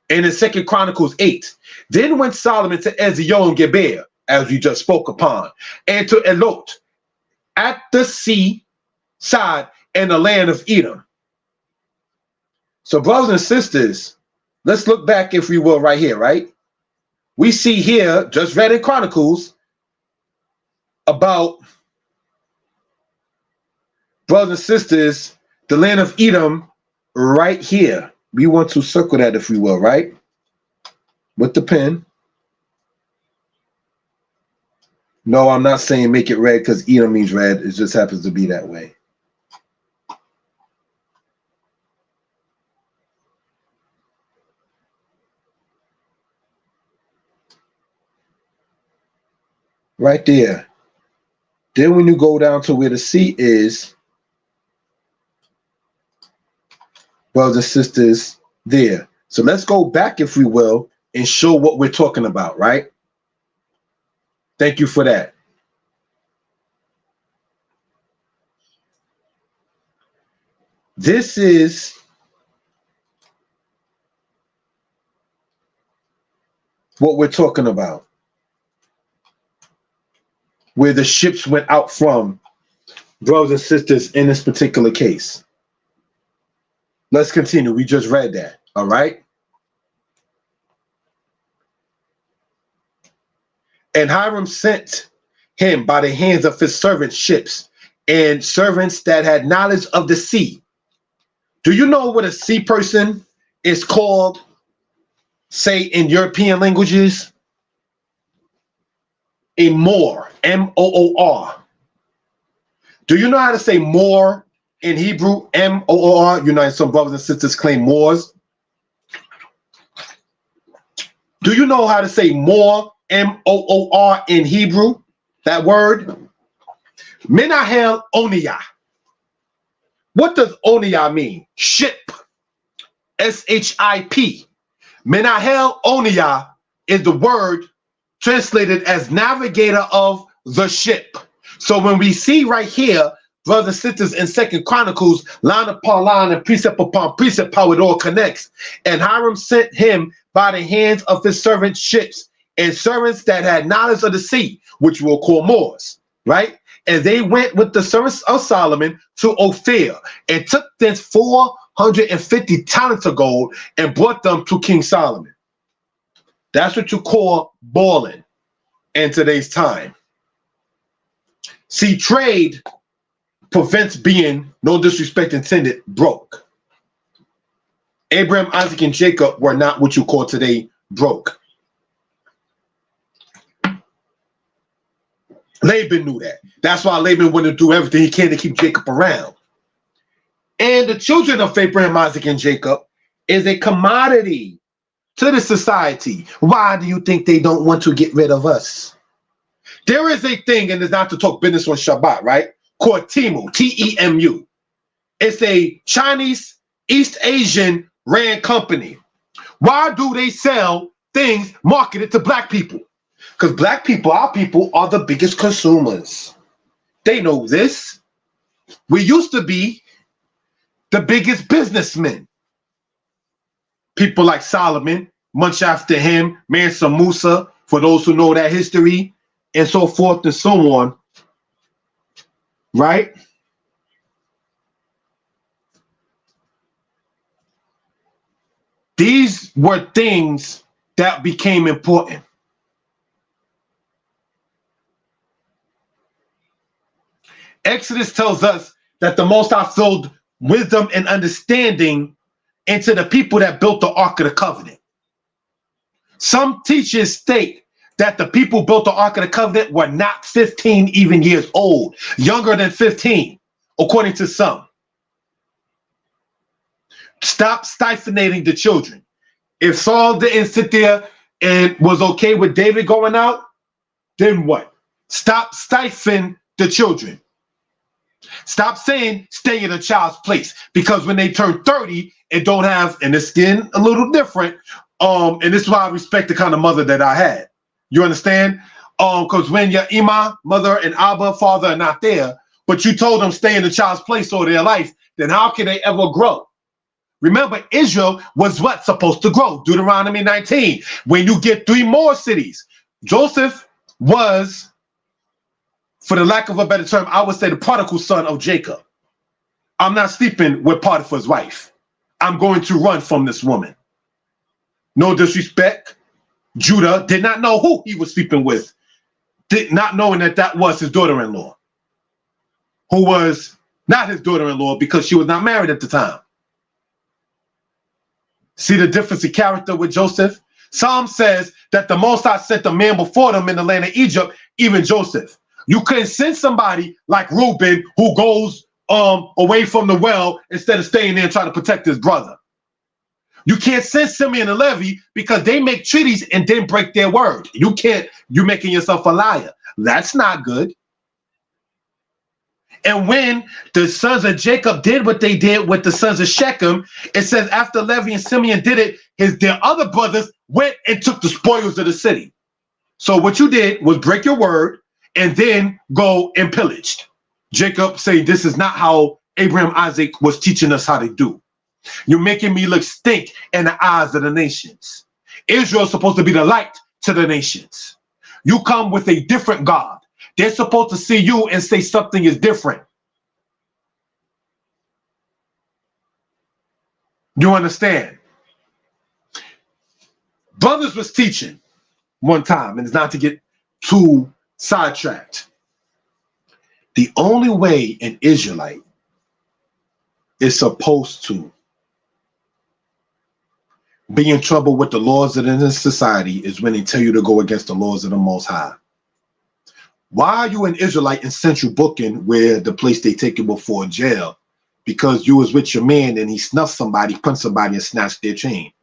And in 2 Chronicles 8, then went Solomon to Ezion Geber, as we just spoke upon, and to Elot at the sea side and the land of Edom. So brothers and sisters, let's look back, if we will, right here, right? We see here, just read in Chronicles, about, brothers and sisters, the land of Edom right here. We want to circle that, if we will, right? With the pen. No, I'm not saying make it red because Edom means red. It just happens to be that way. Right there. Then when you go down to where the sea is, brothers and sisters, there. So let's go back, if we will, and show what we're talking about, right? Thank you for that. This is what we're talking about, where the ships went out from, brothers and sisters, in this particular case. Let's continue. We just read that. All right. And Hiram sent him by the hands of his servants ships and servants that had knowledge of the sea. Do you know what a sea person is called, say, in European languages? A Moor, M-O-O-R. Do you know how to say Moor in Hebrew? M-O-O-R. You know, some brothers and sisters claim Moors. Do you know how to say Moor, M-O-O-R, in Hebrew? That word? Menahel Oniyah. What does Oniyah mean? Ship. S-H-I-P. Menahel Oniyah is the word translated as navigator of the ship. So when we see right here, brothers and sisters, in 2 Chronicles, line upon line and precept upon precept, how it all connects. And Hiram sent him by the hands of his servants ships and servants that had knowledge of the sea, which we'll call Moors, right? And they went with the servants of Solomon to Ophir and took thence 450 talents of gold and brought them to King Solomon. That's what you call balling in today's time. See, trade prevents being, no disrespect intended, broke. Abraham, Isaac, and Jacob were not what you call today broke. Laban knew that. That's why Laban wanted to do everything he can to keep Jacob around. And the children of Abraham, Isaac, and Jacob is a commodity to the society. Why do you think they don't want to get rid of us? There is a thing, and it's not to talk business on Shabbat, right? Called Temu, T-E-M-U. It's a Chinese East Asian ran company. Why do they sell things marketed to black people? Because black people, our people, are the biggest consumers. They know this. We used to be the biggest businessmen. People like Solomon, much after him, Mansa Musa, for those who know that history, and so forth and so on. Right? These were things that became important. Exodus tells us that the Most High flowed wisdom and understanding into the people that built the Ark of the Covenant. Some teachers state that the people built the Ark of the Covenant were not 15 even years old, younger than 15, according to some. Stop stifling the children. If Saul didn't sit there and was okay with David going out, then what? Stop stifling the children. Stop saying stay in a child's place, because when they turn 30 and don't have, and it's getting a little different, and this is why I respect the kind of mother that I had. You understand? Because when your Ima, mother, and Abba, father are not there, but you told them stay in the child's place all their life, then how can they ever grow? Remember, Israel was what? Supposed to grow. Deuteronomy 19. When you get 3 more cities, Joseph was, for the lack of a better term, I would say the prodigal son of Jacob. I'm not sleeping with Potiphar's wife. I'm going to run from this woman. No disrespect. Judah did not know who he was sleeping with, not knowing that that was his daughter-in-law, who was not his daughter-in-law because she was not married at the time. See the difference in character with Joseph? Psalm says that the Most High sent a man before them in the land of Egypt, even Joseph. You couldn't send somebody like Reuben who goes away from the well instead of staying there and trying to protect his brother. You can't send Simeon and Levi because they make treaties and then break their word. You can't, you're making yourself a liar. That's not good. And when the sons of Jacob did what they did with the sons of Shechem, it says after Levi and Simeon did it, their other brothers went and took the spoils of the city. So what you did was break your word and then go and pillaged. Jacob saying, this is not how Abraham Isaac was teaching us how to do. You're making me look stink in the eyes of the nations. Israel is supposed to be the light to the nations. You come with a different God. They're supposed to see you and say something is different. You understand? Brothers was teaching one time, and it's not to get too sidetracked. The only way an Israelite is supposed to be in trouble with the laws of this society is when they tell you to go against the laws of the Most High. Why are you an Israelite in central booking, where the place they take you before jail? Because you was with your man and he snuffed somebody, punched somebody, and snatched their chain.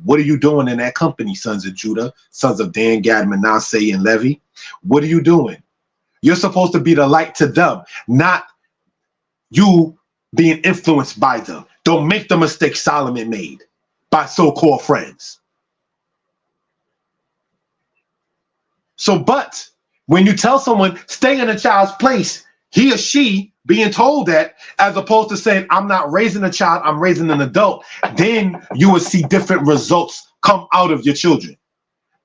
What are you doing in that company, sons of Judah, sons of Dan, Gad, Manasseh, and Levi? What are you doing? You're supposed to be the light to them, not you being influenced by them. Don't make the mistake Solomon made by so-called friends. So, but when you tell someone stay in a child's place, he or she being told that, as opposed to saying, I'm not raising a child, I'm raising an adult, then you will see different results come out of your children.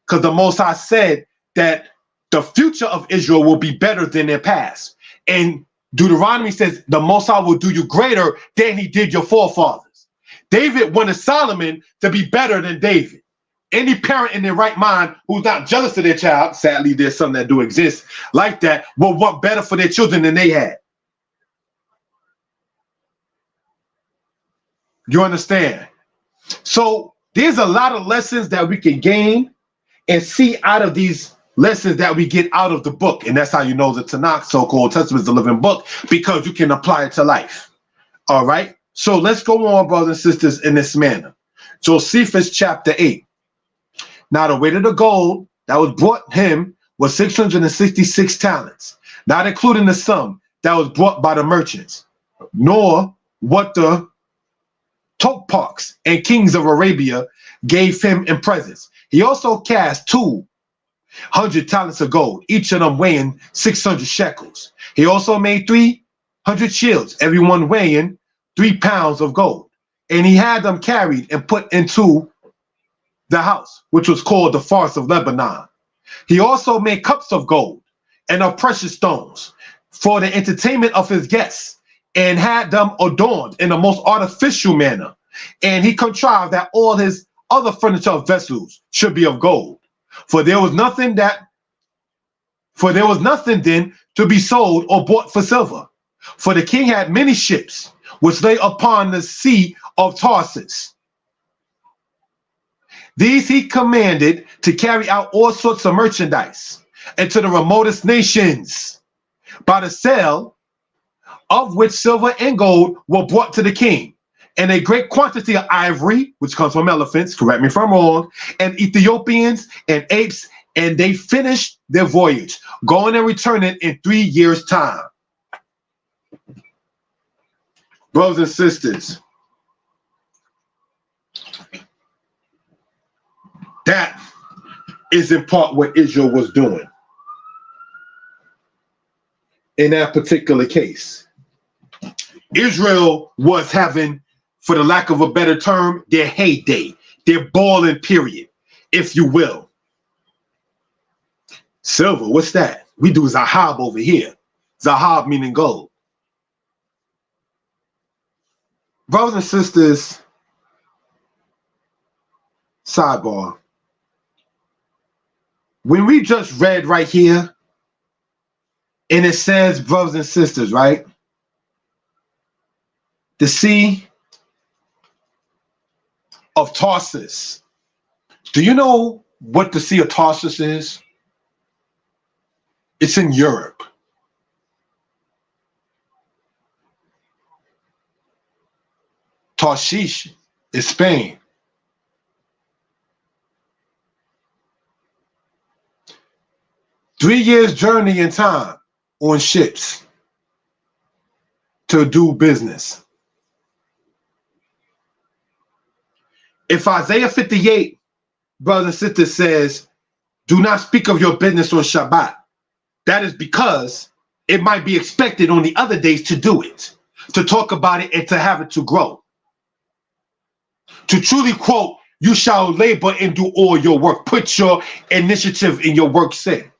Because the Most High said that the future of Israel will be better than their past. And Deuteronomy says the Most High will do you greater than he did your forefathers. David wanted Solomon to be better than David. Any parent in their right mind who's not jealous of their child, sadly there's some that do exist like that, will want better for their children than they had. You understand? So there's a lot of lessons that we can gain and see out of these lessons that we get out of the book. And that's how you know the Tanakh, so-called Testament, is a living book, because you can apply it to life. All right? So let's go on, brothers and sisters, in this manner. Josephus chapter 8. Now the weight of the gold that was brought him was 666 talents, not including the sum that was brought by the merchants, nor what the Toparchs and kings of Arabia gave him in presents. He also cast 200 talents of gold, each of them weighing 600 shekels. He also made 300 shields, every one weighing 3 pounds of gold. And he had them carried and put into the house, which was called the Forest of Lebanon. He also made cups of gold and of precious stones for the entertainment of his guests, and had them adorned in the most artificial manner. And he contrived that all his other furniture of vessels should be of gold. For there was nothing then to be sold or bought for silver. For the king had many ships which lay upon the sea of Tarsus. These he commanded to carry out all sorts of merchandise into the remotest nations, by the sale of which silver and gold were brought to the king, and a great quantity of ivory, which comes from elephants, correct me if I'm wrong, and Ethiopians and apes, and they finished their voyage, going and returning in 3 years' time. Brothers and sisters, that is in part what Israel was doing in that particular case. Israel was having, for the lack of a better term, their heyday, their balling period, if you will. Silver, what's that? We do zahab over here. Zahab meaning gold. Brothers and sisters, sidebar. When we just read right here, and it says, brothers and sisters, right? The Sea of Tarsus. Do you know what the Sea of Tarsus is? It's in Europe. Tarshish is Spain. Three years journey in time on ships to do business. If Isaiah 58, brothers and sisters, says, do not speak of your business on Shabbat, that is because it might be expected on the other days to do it, to talk about it and to have it to grow. To truly quote, you shall labor and do all your work. Put your initiative in your work in.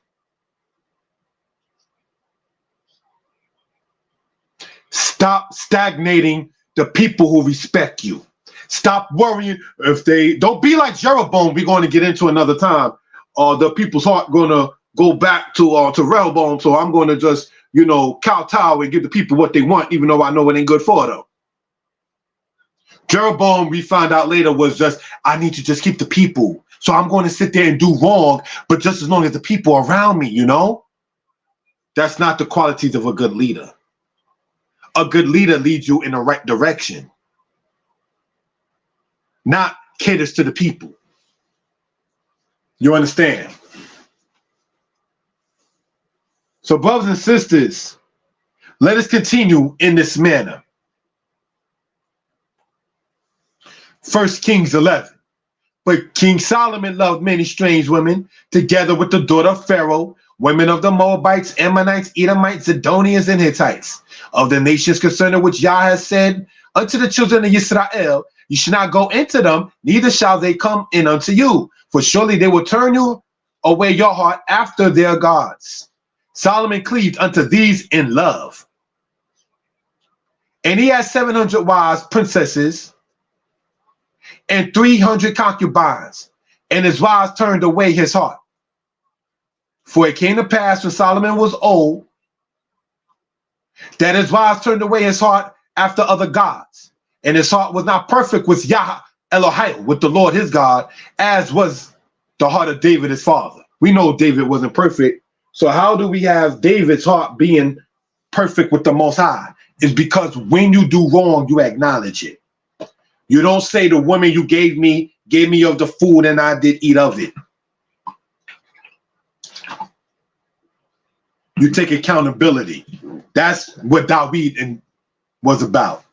Stop stagnating the people who respect you. Stop worrying if they don't be like Jeroboam. We're going to get into another time. The people's heart going to go back to Rehoboam. So I'm going to just, kowtow and give the people what they want, even though I know it ain't good for them. Jeroboam, we find out later, was just, I need to just keep the people. So I'm going to sit there and do wrong, but just as long as the people are around me, That's not the qualities of a good leader. A good leader leads you in the right direction, not caters to the people. You understand? So, brothers and sisters, let us continue in this manner. 1 Kings 11. But King Solomon loved many strange women, together with the daughter of Pharaoh, women of the Moabites, Ammonites, Edomites, Zidonians, and Hittites, of the nations concerning which Yah has said unto the children of Israel, you shall not go into them, neither shall they come in unto you, for surely they will turn you away your heart after their gods. Solomon cleaved unto these in love. And he had 700 wives, princesses, and 300 concubines, and his wives turned away his heart. For it came to pass when Solomon was old, that his wives turned away his heart after other gods, and his heart was not perfect with Yah Elohim, with the Lord his God, as was the heart of David his father. We know David wasn't perfect, so how do we have David's heart being perfect with the Most High? It's because when you do wrong, you acknowledge it. You don't say the woman you gave me of the food and I did eat of it. You take accountability. That's what David was about.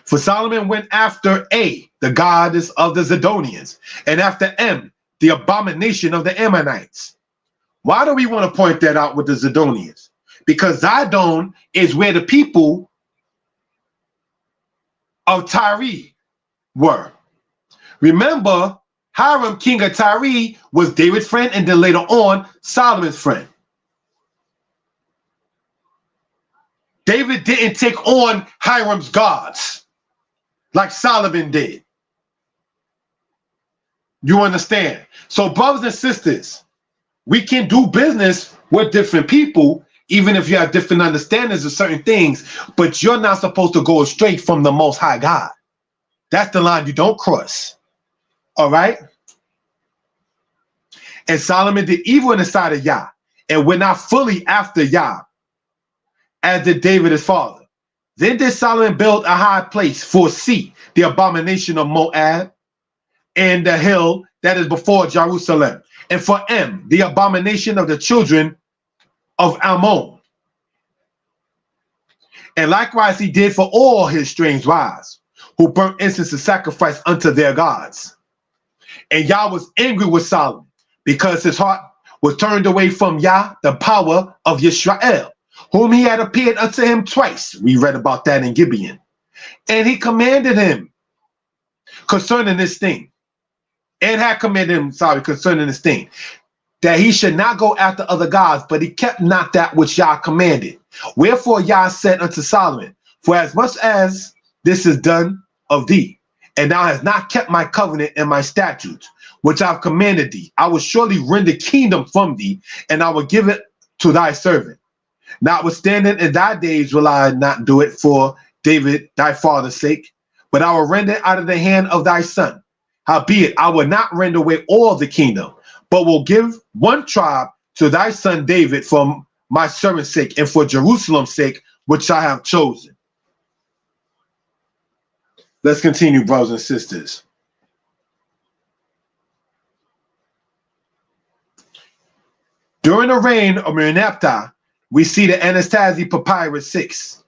For Solomon went after A, the goddess of the Zidonians, and after M, the abomination of the Ammonites. Why do we want to point that out with the Zidonians? Because Zidon is where the people of Tyre were. Remember, Hiram, king of Tyre, was David's friend, and then later on, Solomon's friend. David didn't take on Hiram's gods like Solomon did. You understand? So brothers and sisters, we can do business with different people, even if you have different understandings of certain things, but you're not supposed to go straight from the Most High God. That's the line you don't cross. All right? And Solomon did evil in the sight of Yah, and went not fully after Yah, as did David his father. Then did Solomon build a high place for C, the abomination of Moab, and the hill that is before Jerusalem, and for M, the abomination of the children of Ammon. And likewise he did for all his strange wives, who burnt incense and sacrifice unto their gods. And Yah was angry with Solomon, because his heart was turned away from Yah, the power of Yisrael, whom he had appeared unto him twice. We read about that in Gibeon. And he commanded him concerning this thing, and had commanded him, concerning this thing, that he should not go after other gods, but he kept not that which Yah commanded. Wherefore Yah said unto Solomon, for as much as this is done of thee, and thou hast not kept my covenant and my statutes, which I have commanded thee, I will surely rend the kingdom from thee, and I will give it to thy servant. Notwithstanding, in thy days will I not do it for David thy father's sake, but I will rend it out of the hand of thy son. Howbeit, I will not rend away all the kingdom, but will give one tribe to thy son David for my servant's sake, and for Jerusalem's sake, which I have chosen. Let's continue, brothers and sisters. During the reign of Merneptah, we see the Anastasia Papyrus 6,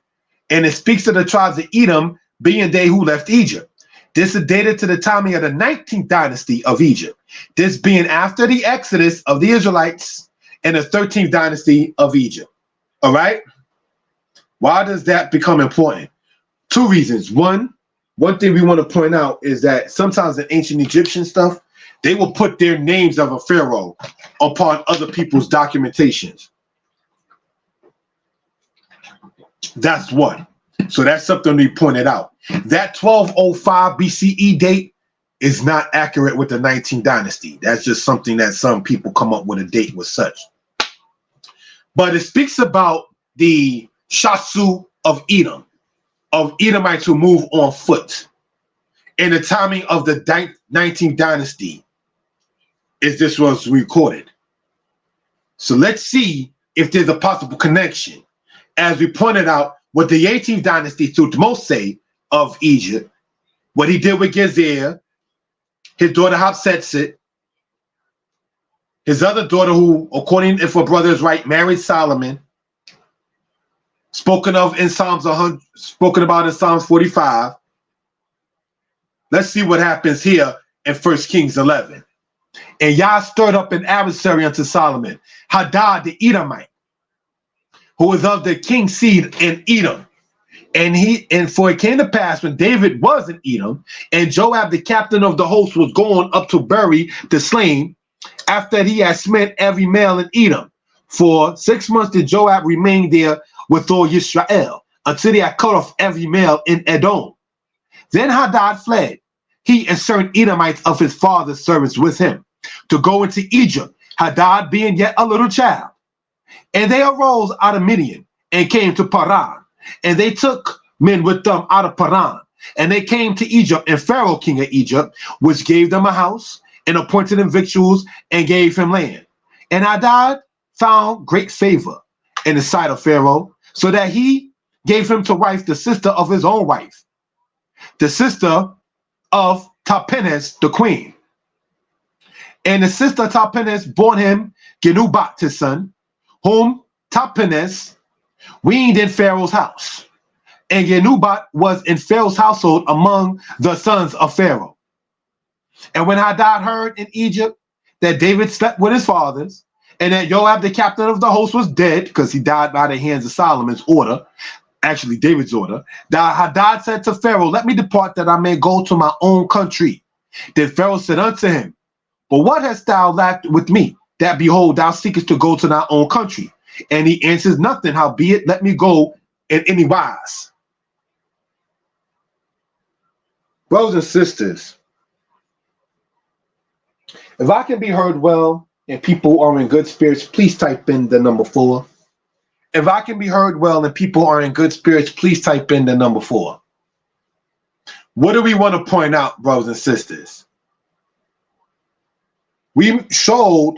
and it speaks of the tribes of Edom being they who left Egypt. This is dated to the timing of the 19th dynasty of Egypt, this being after the exodus of the Israelites and the 13th dynasty of Egypt. All right? Why does that become important? Two reasons. One thing we want to point out is that sometimes in ancient Egyptian stuff, they will put their names of a pharaoh upon other people's documentations. That's one. So that's something we pointed out. That 1205 BCE date is not accurate with the 19th dynasty. That's just something that some people come up with a date with such. But it speaks about the Shasu of Edom, of Edomites who move on foot. In the timing of the 19th dynasty, is this was recorded. So let's see if there's a possible connection. As we pointed out, what the 18th dynasty, Thutmose of Egypt, what he did with Gezer, his daughter Hatshepsut, his other daughter who, according if her brother is right, married Solomon, spoken of in Psalms 100, spoken about in Psalms 45. Let's see what happens here in 1 Kings 11. And Yah stirred up an adversary unto Solomon, Hadad the Edomite, who was of the king's seed in Edom. And for it came to pass when David was in Edom, and Joab the captain of the host was going up to bury the slain, after he had smitten every male in Edom. For 6 months did Joab remain there with all Israel, until he had cut off every male in Edom. Then Hadad fled, he and certain Edomites of his father's servants with him, to go into Egypt, Hadad being yet a little child. And they arose out of Midian, and came to Paran, and they took men with them out of Paran, and they came to Egypt, and Pharaoh king of Egypt, which gave them a house, and appointed him victuals, and gave him land. And Hadad found great favor in the sight of Pharaoh, so that he gave him to wife the sister of his own wife, the sister of Tahpenes the queen. And the sister Tahpenes bore him Genubat his son, whom Tahpenes weaned in Pharaoh's house. And Genubat was in Pharaoh's household among the sons of Pharaoh. And when Hadad heard in Egypt that David slept with his fathers, and that Joab the captain of the host was dead, because he died by the hands of Solomon's order, actually David's order, that Hadad said to Pharaoh, let me depart that I may go to my own country. Then Pharaoh said unto him, but what hast thou lacked with me, that behold, thou seekest to go to thy own country? And he answers nothing, howbeit let me go in any wise. Brothers and sisters, if I can be heard well and people are in good spirits, please type in the number 4. If I can be heard well and people are in good spirits, please type in the number 4. What do we want to point out, brothers and sisters? We showed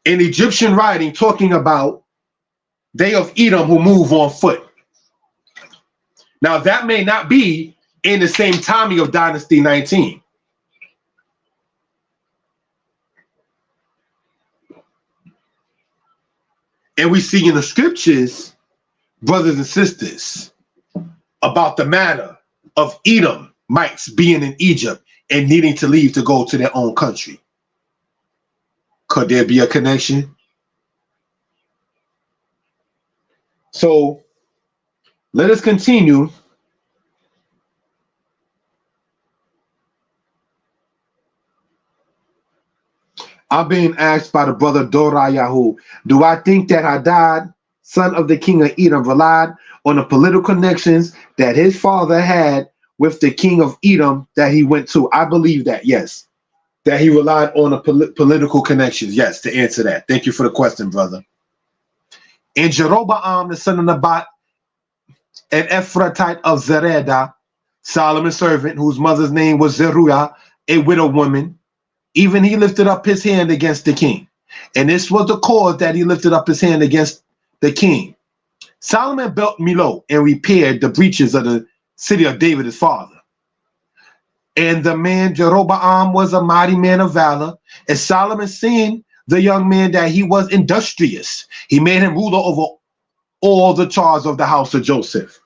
an Egyptian writing talking about they of Edom who move on foot. Now, that may not be in the same timing of Dynasty 19. And we see in the scriptures, brothers and sisters, about the matter of Edomites being in Egypt and needing to leave to go to their own country. Could there be a connection? So let us continue. I'm being asked by the brother Dorayahu, do I think that Hadad, son of the king of Edom, relied on the political connections that his father had with the king of Edom that he went to? I believe that, yes. That he relied on the political connections. Yes, to answer that. Thank you for the question, brother. And Jeroboam, the son of Nebat, an Ephratite of Zereda, Solomon's servant, whose mother's name was Zeruiah, a widow woman, even he lifted up his hand against the king. And this was the cause that he lifted up his hand against the king. Solomon built Millo and repaired the breaches of the city of David, his father. And the man Jeroboam was a mighty man of valor. And Solomon seeing the young man that he was industrious, he made him ruler over all the charge of the house of Joseph.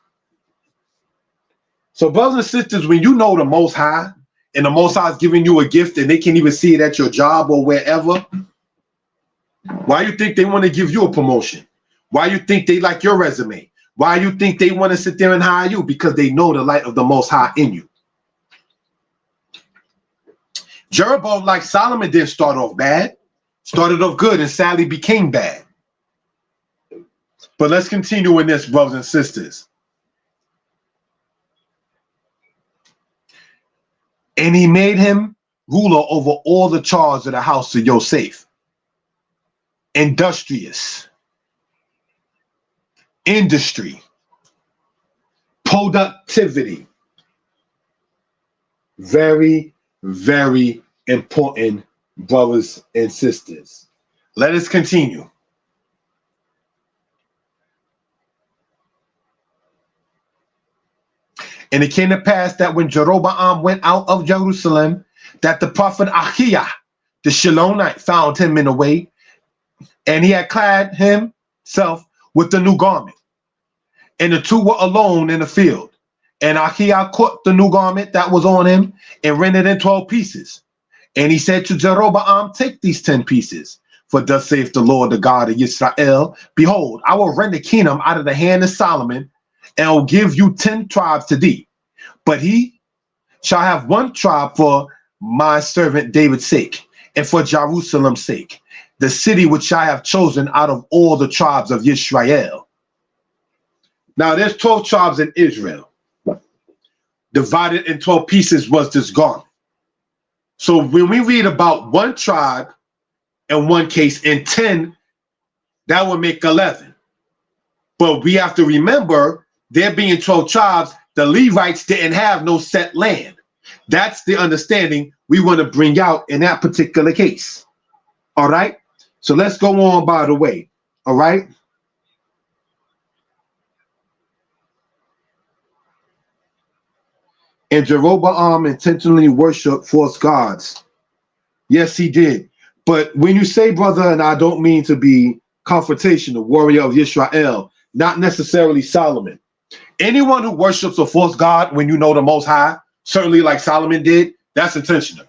So brothers and sisters, when you know the Most High, and the Most High is giving you a gift and they can't even see it at your job or wherever, why you think they want to give you a promotion? Why you think they like your resume? Why you think they want to sit there and hire you? Because they know the light of the Most High in you. Jeroboam, like Solomon, didn't start off bad. Started off good and sadly became bad. But let's continue in this, brothers and sisters. And he made him ruler over all the charge of the house of Joseph. Industrious. Industry. Productivity. Very, very important, brothers and sisters. Let us continue. And it came to pass that when Jeroboam went out of Jerusalem, that the prophet Ahiah, the Shalomite, found him in the way, and he had clad himself with the new garment. And the two were alone in the field. And Ahiah caught the new garment that was on him and rent it in 12 pieces. And he said to Jeroboam, take these 10 pieces. For thus saith the Lord, the God of Israel, behold, I will rend the kingdom out of the hand of Solomon, and will give you 10 tribes to thee. But he shall have 1 tribe for my servant David's sake, and for Jerusalem's sake, the city which I have chosen out of all the tribes of Israel. Now there's 12 tribes in Israel. Divided in 12 pieces was this garment. So when we read about 1 tribe in one case and 10, that would make 11. But we have to remember, there being 12 tribes, the Levites didn't have no set land. That's the understanding we want to bring out in that particular case. All right? So let's go on by the way. All right? And Jeroboam intentionally worshiped false gods. Yes, he did. But when you say, brother, and I don't mean to be confrontational, warrior of Israel, not necessarily Solomon. Anyone who worships a false god when you know the Most High, certainly like Solomon did, that's intentional.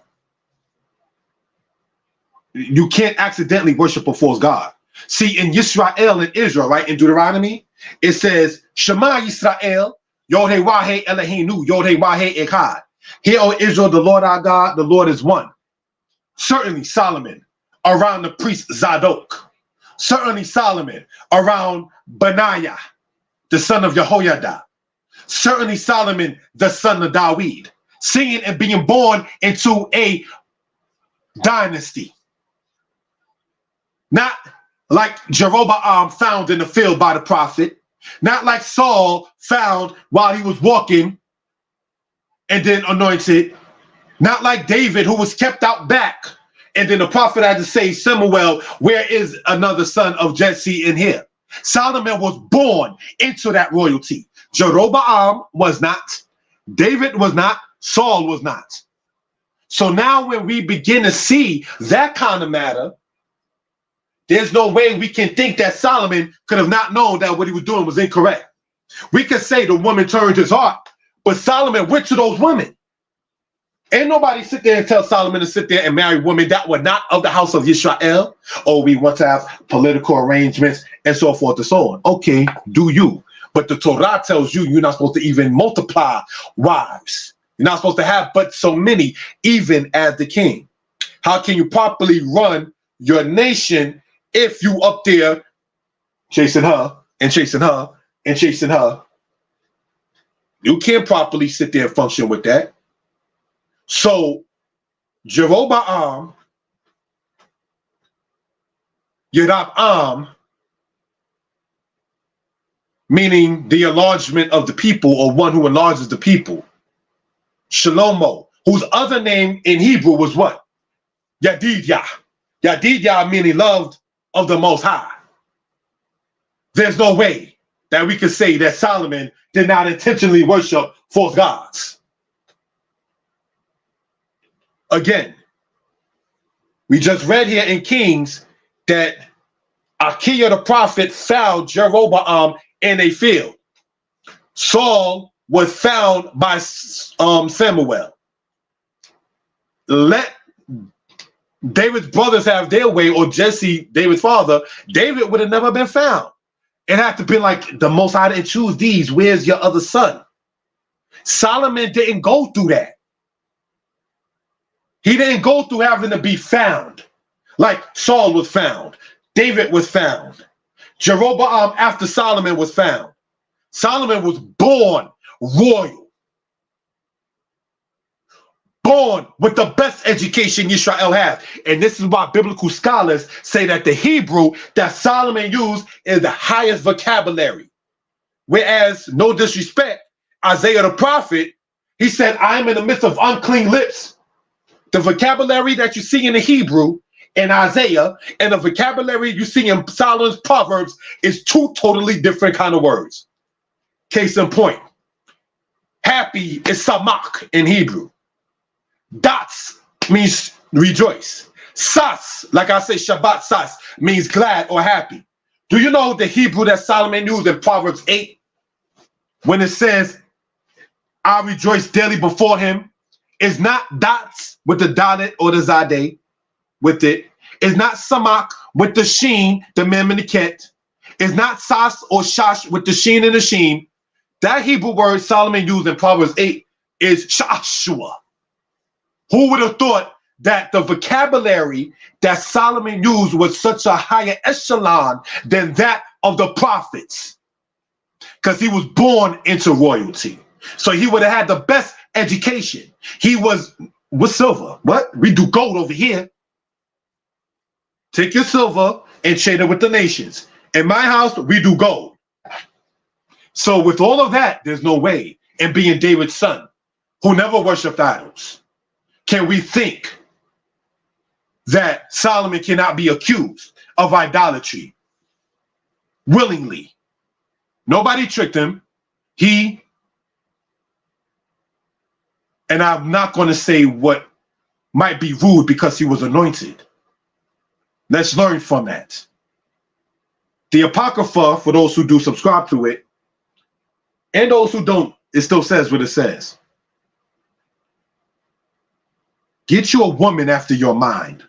You can't accidentally worship a false god. See, in Israel and Israel, right, in Deuteronomy, it says, Shema Yisrael, Yod-Heh-Wah-Heh Eloheinu, Yod-Heh-Wah-Heh Echad. Hear, O Israel, the Lord our God, the Lord is one. Certainly Solomon around the priest Zadok. Certainly Solomon around Benaiah, the son of Jehoiada. certainly Solomon, the son of David, seeing and being born into a dynasty. Not like Jeroboam found in the field by the prophet, not like Saul found while he was walking and then anointed, not like David who was kept out back and then the prophet had to say, Samuel, where is another son of Jesse in here? Solomon was born into that royalty. Jeroboam was not, David was not, Saul was not. So now when we begin to see that kind of matter, there's no way we can think that Solomon could have not known that what he was doing was incorrect. We could say the woman turned his heart, but Solomon went to those women. Ain't nobody sit there and tell Solomon to sit there and marry women that were not of the house of Israel. Or we want to have political arrangements and so forth and so on. Okay, do you. But the Torah tells you you're not supposed to even multiply wives. You're not supposed to have but so many, even as the king. How can you properly run your nation if you up there chasing her and chasing her and chasing her? You can't properly sit there and function with that. So Jeroboam, Yerab-am, meaning the enlargement of the people, or one who enlarges the people. Shalomo, whose other name in Hebrew was what? Yadidyah. Yadidyah meaning loved of the Most High. There's no way that we could say that Solomon did not intentionally worship false gods. Again, we just read here in Kings that Achiah the prophet found Jeroboam in a field. Saul was found by Samuel. Let David's brothers have their way, or Jesse, David's father, David would have never been found. It had to be like, the Most High didn't choose these. Where's your other son? Solomon didn't go through that. He didn't go through having to be found. Like Saul was found. David was found. Jeroboam after Solomon was found. Solomon was born royal. Born with the best education Israel has. And this is why biblical scholars say that the Hebrew that Solomon used is the highest vocabulary. Whereas, no disrespect, Isaiah the prophet, he said, I am in the midst of unclean lips. The vocabulary that you see in the Hebrew in Isaiah and the vocabulary you see in Solomon's Proverbs is two totally different kind of words. Case in point, happy is samak in Hebrew. Dots means rejoice. Sas, like I say, Shabbat sas, means glad or happy. Do you know the Hebrew that Solomon used in Proverbs 8? When it says, I rejoice daily before him, is not dots with the dotted or the zadeh with it. It's not samak with the sheen, the mem and the ket. It's not sas or shash with the sheen and the sheen. That Hebrew word Solomon used in Proverbs 8 is shashua. Who would have thought that the vocabulary that Solomon used was such a higher echelon than that of the prophets? Because he was born into royalty. So he would have had the best education. He was with silver. What? We do gold over here. Take your silver and trade it with the nations. In my house, we do gold. So with all of that, there's no way. And being David's son, who never worshipped idols, can we think that Solomon cannot be accused of idolatry willingly? Nobody tricked him. And I'm not going to say what might be rude because he was anointed. Let's learn from that. The Apocrypha, for those who do subscribe to it, and those who don't, it still says what it says. Get you a woman after your mind.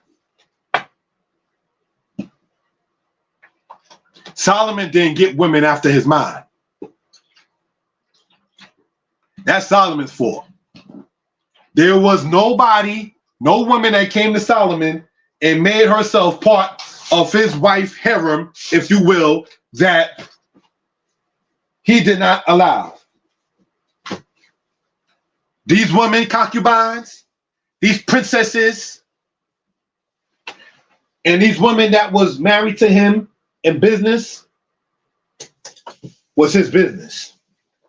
Solomon didn't get women after his mind. That's Solomon's fault. There was nobody, no woman that came to Solomon and made herself part of his wife harem, if you will, that he did not allow. These women, concubines, these princesses, and these women that was married to him in business was his business.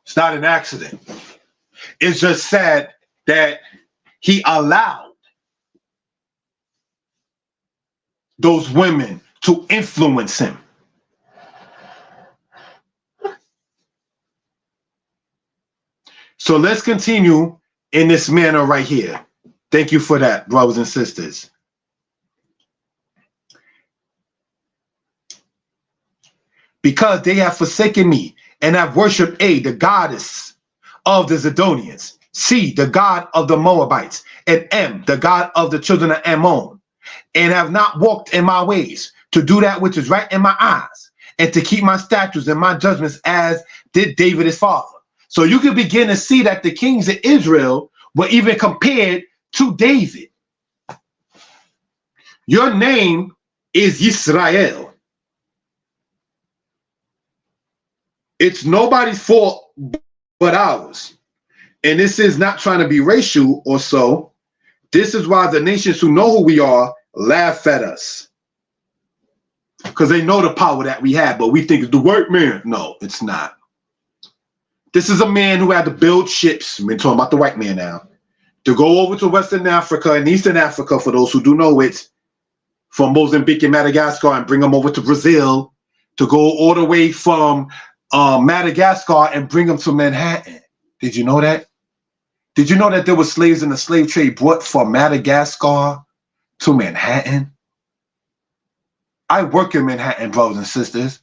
It's not an accident. It's just sad that he allowed those women to influence him. So let's continue in this manner right here. Thank you for that, brothers and sisters. Because they have forsaken me and have worshipped A, the goddess of the Zidonians, C, the god of the Moabites, and M, the god of the children of Ammon, and have not walked in my ways to do that which is right in my eyes, and to keep my statutes and my judgments as did David his father. So you can begin to see that the kings of Israel were even compared to David. Your name is Yisrael. It's nobody's fault but ours. And this is not trying to be racial or so. This is why the nations who know who we are laugh at us. Because they know the power that we have, but we think it's the white man. No, it's not. This is a man who had to build ships. We're talking about the white man now. To go over to Western Africa and Eastern Africa, for those who do know it, from Mozambique and Madagascar, and bring them over to Brazil, to go all the way from Madagascar and bring them to Manhattan. Did you know that? Did you know that there were slaves in the slave trade brought from Madagascar to Manhattan? I work in Manhattan, brothers and sisters.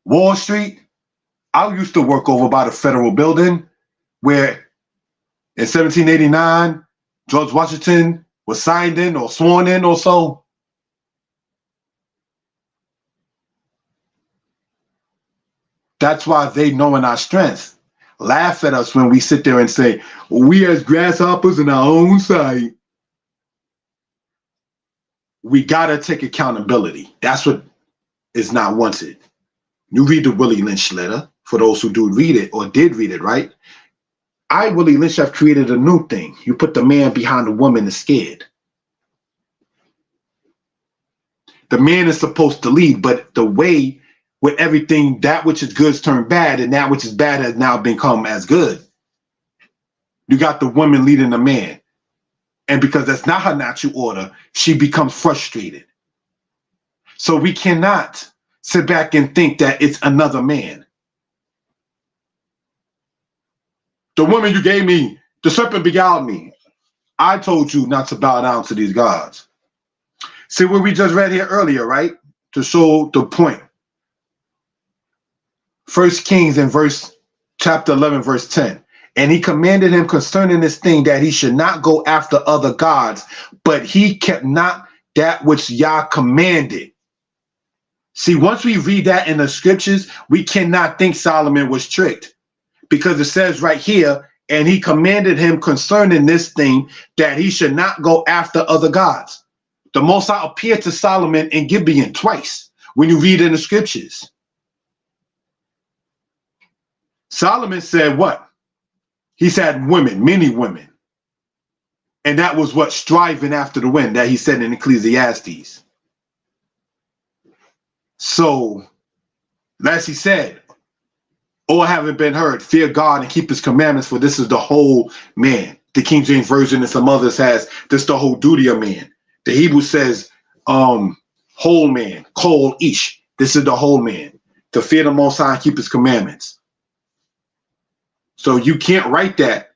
Wall Street, I used to work over by the Federal Building where in 1789, George Washington was signed in or sworn in or so. That's why they, knowing our strength, laugh at us when we sit there and say, we as grasshoppers in our own sight. We got to take accountability. That's what is not wanted. You read the Willie Lynch letter, for those who do read it or did read it, right? Willie Lynch, have created a new thing. You put the man behind the woman is scared. The man is supposed to lead, but the way with everything, that which is good is turned bad, and that which is bad has now become as good. You got the woman leading the man. And because that's not her natural order, she becomes frustrated. So we cannot sit back and think that it's another man. The woman you gave me, the serpent beguiled me. I told you not to bow down to these gods. See what we just read here earlier, right? To show the point. 1 Kings in chapter 11, verse 10. And he commanded him concerning this thing that he should not go after other gods, but he kept not that which Yah commanded. See, once we read that in the scriptures, we cannot think Solomon was tricked, because it says right here, and he commanded him concerning this thing that he should not go after other gods. The Most High appeared to Solomon in Gibeon twice when you read in the scriptures. Solomon said what? He said women, many women. And that was what? Striving after the wind that he said in Ecclesiastes. So, as he said, or having been heard, fear God and keep his commandments, for this is the whole man. The King James Version and some others has this the whole duty of man. The Hebrew says whole man, kol ish. This is the whole man. To fear the Most High and keep his commandments. So you can't write that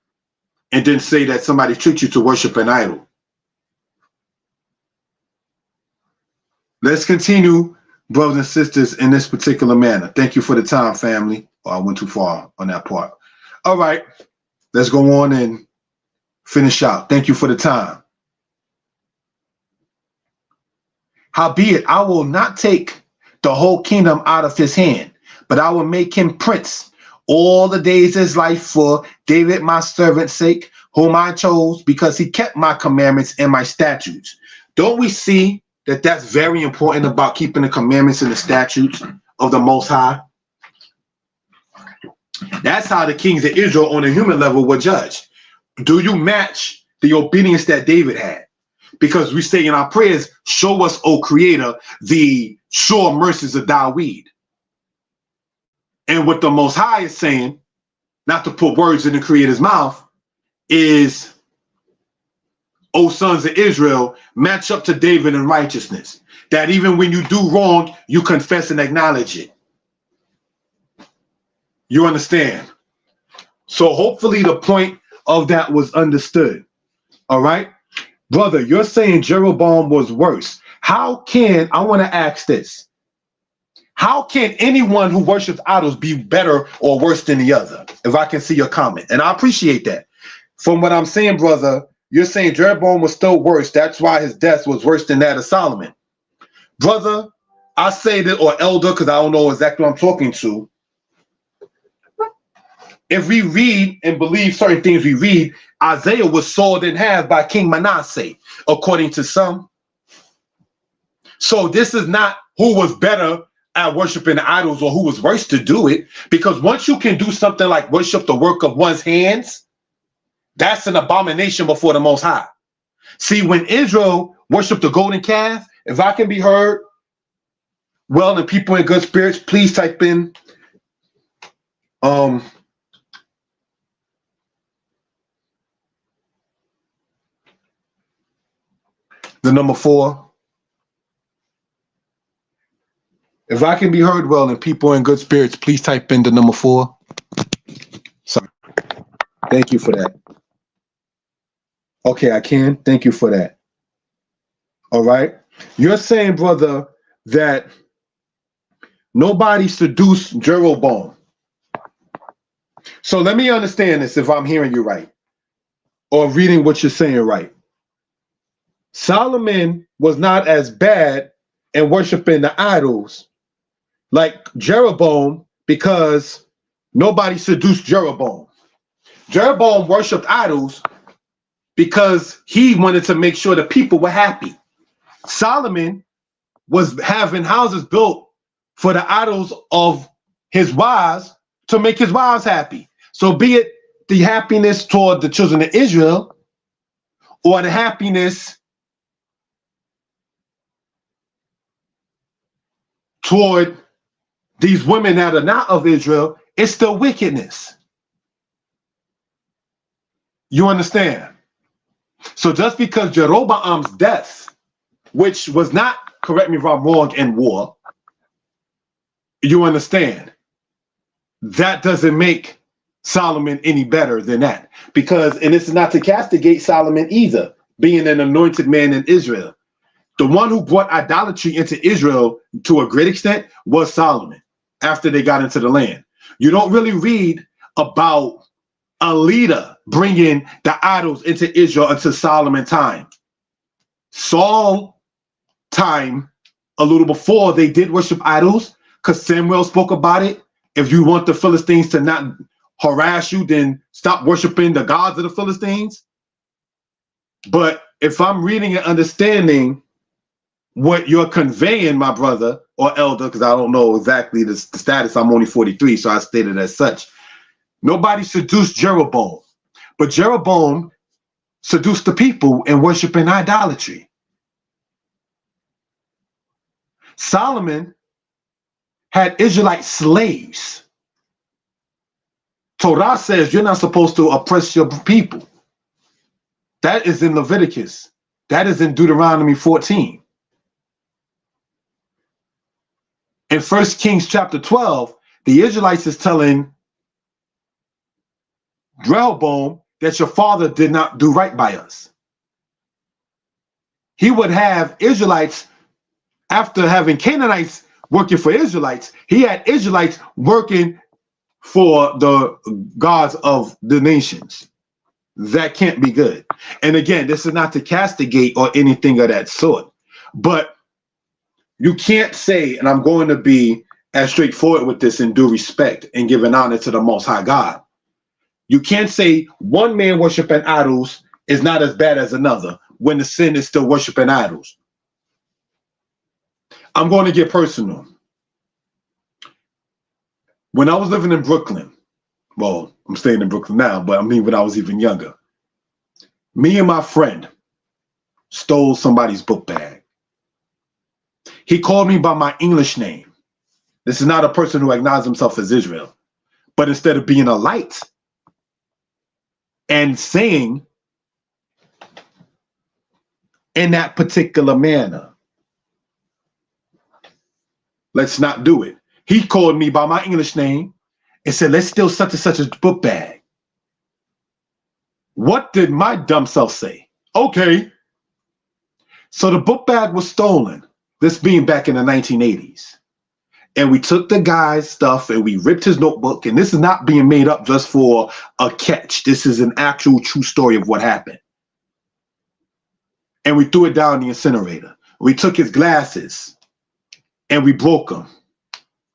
and then say that somebody tricked you to worship an idol. Let's continue, brothers and sisters, in this particular manner. Thank you for the time, family. Oh, I went too far on that part. All right, let's go on and finish out. Thank you for the time. Howbeit, I will not take the whole kingdom out of his hand, but I will make him prince all the days of his life for David, my servant's sake, whom I chose, because he kept my commandments and my statutes. Don't we see that that's very important about keeping the commandments and the statutes of the Most High? That's how the kings of Israel on a human level were judged. Do you match the obedience that David had? Because we say in our prayers, show us, O Creator, the sure mercies of David. And what the Most High is saying, not to put words in the Creator's mouth, is, O sons of Israel, match up to David in righteousness. That even when you do wrong, you confess and acknowledge it. You understand? So hopefully the point of that was understood. All right? Brother, you're saying Jeroboam was worse. How can, I want to ask this. How can anyone who worships idols be better or worse than the other? If I can see your comment. And I appreciate that. From what I'm saying, brother, you're saying Jeroboam was still worse. That's why his death was worse than that of Solomon. Brother, I say that, or elder, because I don't know exactly what I'm talking to. If we read and believe certain things we read, Isaiah was sawed in half by King Manasseh, according to some. So this is not who was better at worshiping idols or who was worse to do it, because once you can do something like worship the work of one's hands, that's an abomination before the Most High. See, when Israel worshiped the golden calf, if I can be heard, well, and people in good spirits, please type in the number 4. If I can be heard well and people in good spirits, please type in the number 4. Sorry. Thank you for that. Okay, I can. Thank you for that. All right. You're saying, brother, that nobody seduced Jeroboam. So let me understand this if I'm hearing you right, or reading what you're saying right. Solomon was not as bad in worshiping the idols like Jeroboam, because nobody seduced Jeroboam. Jeroboam worshiped idols because he wanted to make sure the people were happy. Solomon was having houses built for the idols of his wives to make his wives happy. So be it the happiness toward the children of Israel or the happiness toward these women that are not of Israel, it's still wickedness. You understand? So just because Jeroboam's death, which was not, correct me if I'm wrong, in war, you understand, that doesn't make Solomon any better than that. Because, and this is not to castigate Solomon either, being an anointed man in Israel. The one who brought idolatry into Israel to a great extent was Solomon after they got into the land. You don't really read about a leader bringing the idols into Israel until Solomon time. Saul time, a little before, they did worship idols because Samuel spoke about it. If you want the Philistines to not harass you, then stop worshiping the gods of the Philistines. But if I'm reading and understanding what you're conveying, my brother or elder, because I don't know exactly the status, I'm only 43, so I stated as such. Nobody seduced Jeroboam, but Jeroboam seduced the people in worshiping idolatry. Solomon had Israelite slaves. Torah says you're not supposed to oppress your people. That is in Leviticus. That is in Deuteronomy 14. In 1 Kings chapter 12, the Israelites is telling Rehoboam that your father did not do right by us. He would have Israelites, after having Canaanites working for Israelites, he had Israelites working for the gods of the nations. That can't be good. And again, this is not to castigate or anything of that sort, but you can't say, and I'm going to be as straightforward with this in due respect and giving honor to the Most High God. You can't say one man worshiping idols is not as bad as another when the sin is still worshiping idols. I'm going to get personal. When I was living in Brooklyn, well, I'm staying in Brooklyn now, but I mean when I was even younger, Me and my friend stole somebody's book bag. He called me by my English name. This is not a person who acknowledges himself as Israel. But instead of being a light and saying in that particular manner, let's not do it. He called me by my English name and said, let's steal such and such a book bag. What did my dumb self say? Okay. So the book bag was stolen, this being back in the 1980s. And we took the guy's stuff and we ripped his notebook. And this is not being made up just for a catch. This is an actual true story of what happened. And we threw it down the incinerator. We took his glasses and we broke them.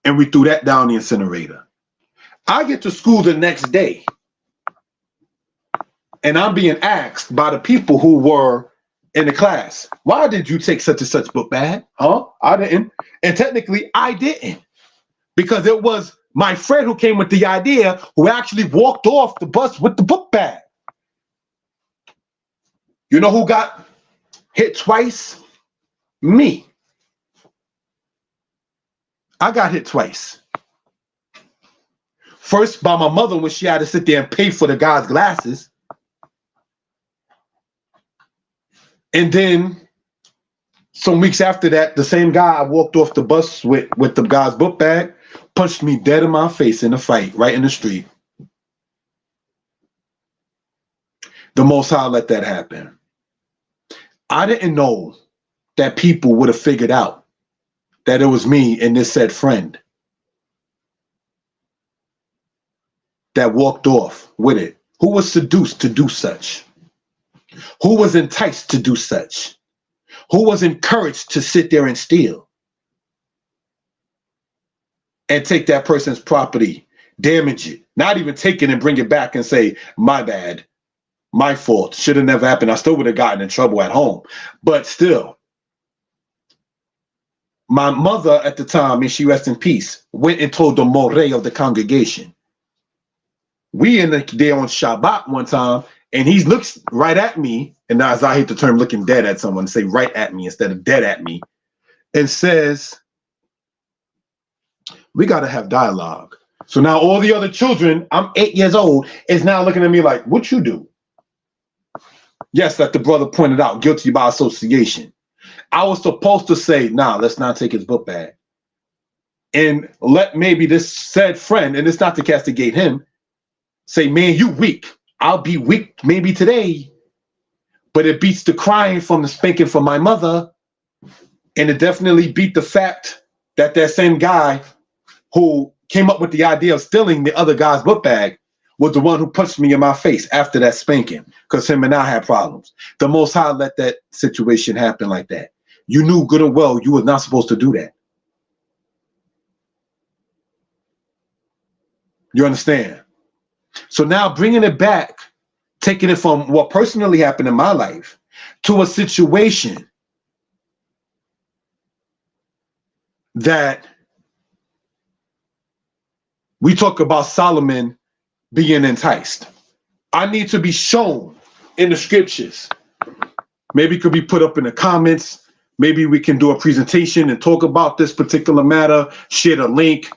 And we threw that down the incinerator. I get to school the next day. And I'm being asked by the people who were in the class, why did you take such and such book bag? Huh? I didn't. And technically, I didn't. Because it was my friend who came with the idea who actually walked off the bus with the book bag. You know who got hit twice? Me. I got hit twice. First by my mother when she had to sit there and pay for the guy's glasses. And then some weeks after that, the same guy I walked off the bus with the guy's book bag punched me dead in my face in a fight right in the street. The Most High let that happen. I didn't know that people would have figured out that it was me and this said friend that walked off with it. Who was seduced to do such? Who was enticed to do such? Who was encouraged to sit there and steal? And take that person's property, damage it, not even take it and bring it back and say, my bad, my fault, should have never happened. I still would have gotten in trouble at home. But still, my mother at the time, and she rest in peace, went and told the moreh of the congregation. We in there on Shabbat one time, and he looks right at me, and as I hate the term looking dead at someone, say right at me instead of dead at me, and says, we got to have dialogue. So now all the other children, I'm 8 years old, is now looking at me like, what you do? Yes, like the brother pointed out, guilty by association. I was supposed to say, nah, let's not take his book bag. And let maybe this said friend, and it's not to castigate him, say, man, you weak. I'll be weak maybe today, but it beats the crying from the spanking from my mother. And it definitely beat the fact that that same guy who came up with the idea of stealing the other guy's book bag was the one who punched me in my face after that spanking, because him and I had problems. The Most High let that situation happen like that. You knew good and well you were not supposed to do that. You understand? So now bringing it back, taking it from what personally happened in my life to a situation that we talk about Solomon being enticed. I need to be shown in the scriptures. Maybe it could be put up in the comments. Maybe we can do a presentation and talk about this particular matter, share the link,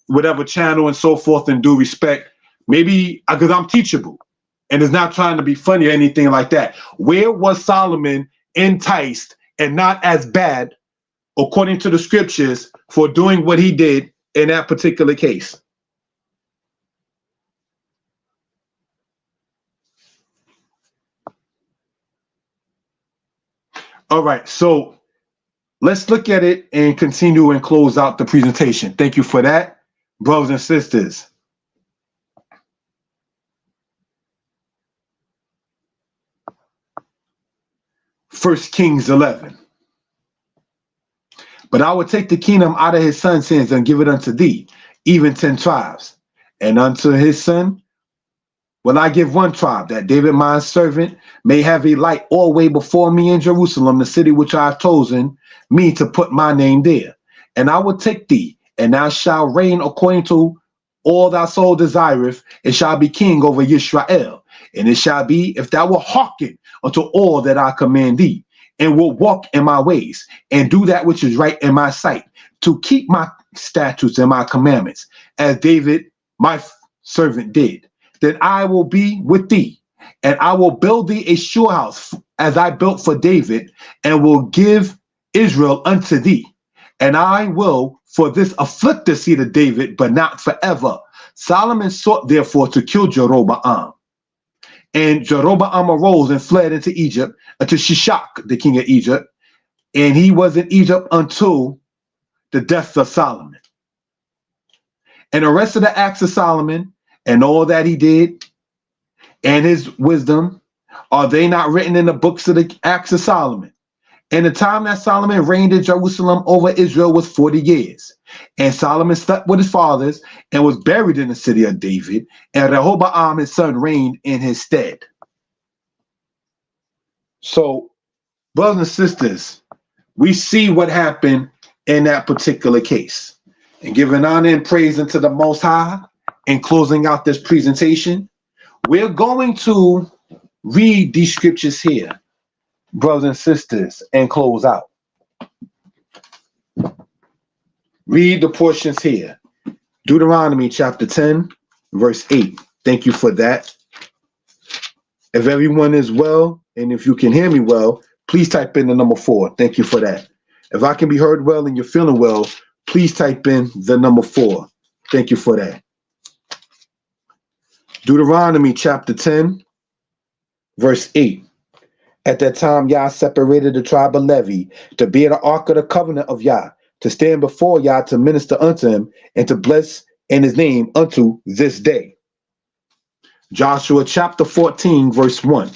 whatever channel and so forth, and due respect. Maybe because I'm teachable and it's not trying to be funny or anything like that. Where was Solomon enticed and not as bad, according to the scriptures, for doing what he did in that particular case? All right, so let's look at it and continue and close out the presentation. Thank you for that, brothers and sisters. First Kings 11. But I will take the kingdom out of his son's hands and give it unto thee, even 10 tribes. And unto his son will I give one tribe, that David my servant may have a light always before me in Jerusalem, the city which I have chosen me to put my name there. And I will take thee, and thou shalt reign according to all thy soul desireth, and shall be king over Israel. And it shall be, if thou wilt hearken unto all that I command thee, and will walk in my ways, and do that which is right in my sight, to keep my statutes and my commandments, as David my servant did, then I will be with thee, and I will build thee a sure house, as I built for David, and will give Israel unto thee. And I will for this afflict the seed of David, but not forever. Solomon sought therefore to kill Jeroboam. And Jeroboam arose and fled into Egypt, unto Shishak, the king of Egypt. And he was in Egypt until the death of Solomon. And the rest of the acts of Solomon, and all that he did, and his wisdom, are they not written in the books of the acts of Solomon? And the time that Solomon reigned in Jerusalem over Israel was 40 years. And Solomon slept with his fathers and was buried in the city of David. And Rehoboam, his son, reigned in his stead. So, brothers and sisters, we see what happened in that particular case. And giving honor and praise unto the Most High, and closing out this presentation, we're going to read these scriptures here, brothers and sisters, and close out. Read the portions here. Deuteronomy chapter 10, verse 8. Thank you for that. If everyone is well, and if you can hear me well, please type in the number 4. Thank you for that. If I can be heard well and you're feeling well, please type in the number 4. Thank you for that. Deuteronomy chapter 10, verse 8. At that time, Yah separated the tribe of Levi to bear the ark of the covenant of Yah, to stand before Yah to minister unto him, and to bless in his name unto this day. Joshua chapter 14, verse 1.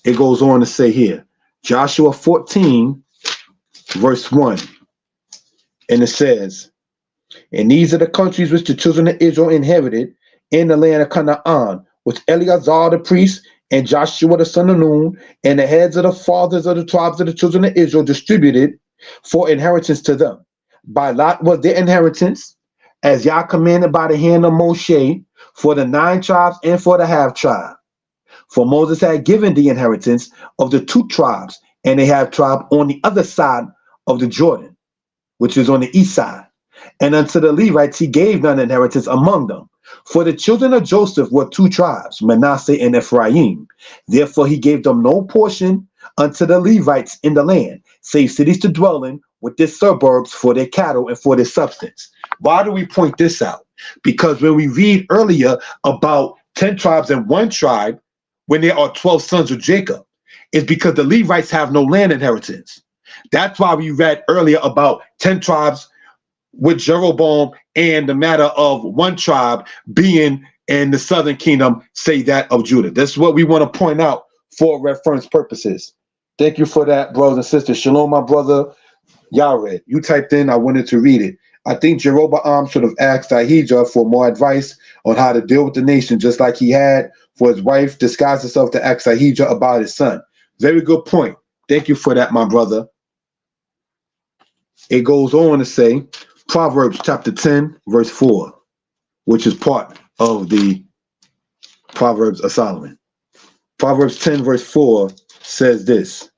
It goes on to say here, Joshua 14, verse 1. And it says, and these are the countries which the children of Israel inherited in the land of Canaan, which Eleazar the priest and Joshua the son of Nun, and the heads of the fathers of the tribes of the children of Israel distributed for inheritance to them. By lot was their inheritance, as Yah commanded by the hand of Moshe, for the 9 tribes and for the half tribe. For Moses had given the inheritance of the 2 tribes and the half tribe on the other side of the Jordan, which is on the east side. And unto the Levites he gave none inheritance among them. For the children of Joseph were 2 tribes, Manasseh and Ephraim. Therefore he gave them no portion unto the Levites in the land, save cities to dwell in, with their suburbs for their cattle and for their substance. Why do we point this out? Because when we read earlier about 10 tribes and 1 tribe, when there are 12 sons of Jacob, it's because the Levites have no land inheritance. That's why we read earlier about 10 tribes with Jeroboam and the matter of 1 tribe being in the southern kingdom, say that of Judah. That's what we want to point out for reference purposes. Thank you for that, brothers and sisters. Shalom, my brother Yared. You typed in, I wanted to read it. I think Jeroboam should have asked Ahijah for more advice on how to deal with the nation, just like he had for his wife disguised herself to ask Ahijah about his son. Very good point. Thank you for that, my brother. It goes on to say, Proverbs chapter 10, verse 4, which is part of the Proverbs of Solomon. Proverbs 10, verse 4 says this: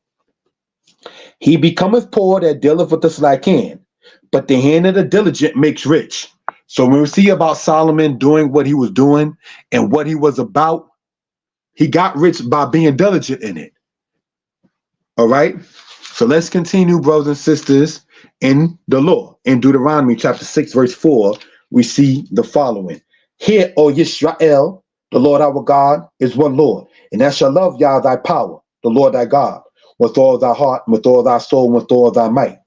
he becometh poor that dealeth with the slack hand, but the hand of the diligent makes rich. So when we see about Solomon doing what he was doing and what he was about, he got rich by being diligent in it. All right? So let's continue, brothers and sisters, in the law. In Deuteronomy chapter 6, verse 4, we see the following. Hear, O Yisrael, the Lord our God is one Lord, and thou shalt love Yah thy power, the Lord thy God, with all thy heart, with all thy soul, and with all thy might.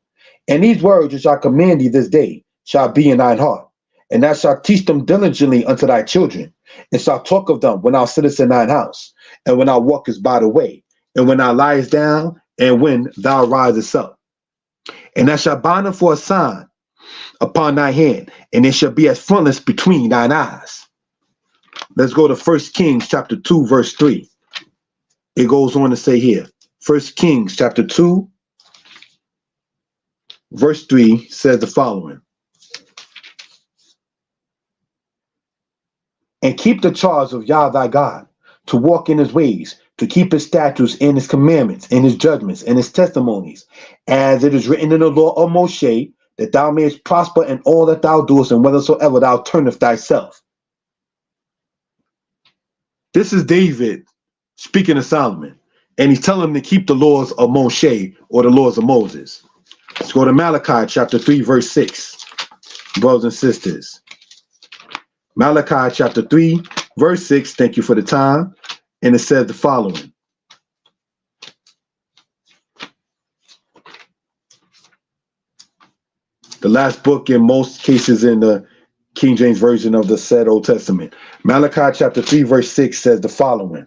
And these words which I command thee this day shall be in thine heart, and thou shalt teach them diligently unto thy children, and shalt talk of them when thou sittest in thine house, and when thou walkest by the way, and when thou liest down, and when thou risest up. And thou shalt bind them for a sign upon thy hand, and it shall be as frontlets between thine eyes. Let's go to 1 Kings chapter 2, verse 3. It goes on to say here, 1 Kings chapter 2, verse 3 says the following. and keep the charge of Yah thy God, to walk in his ways, to keep his statutes and his commandments and his judgments and his testimonies, as it is written in the law of Moshe, that thou mayest prosper in all that thou doest and whithersoever thou turnest thyself. This is David speaking to Solomon, and he's telling him to keep the laws of Moshe, or the laws of Moses. Let's go to Malachi chapter 3, verse 6, brothers and sisters. Malachi chapter 3, verse 6, thank you for the time. And it says the following. The last book in most cases in the King James Version of the said Old Testament. Malachi chapter 3, verse 6 says the following.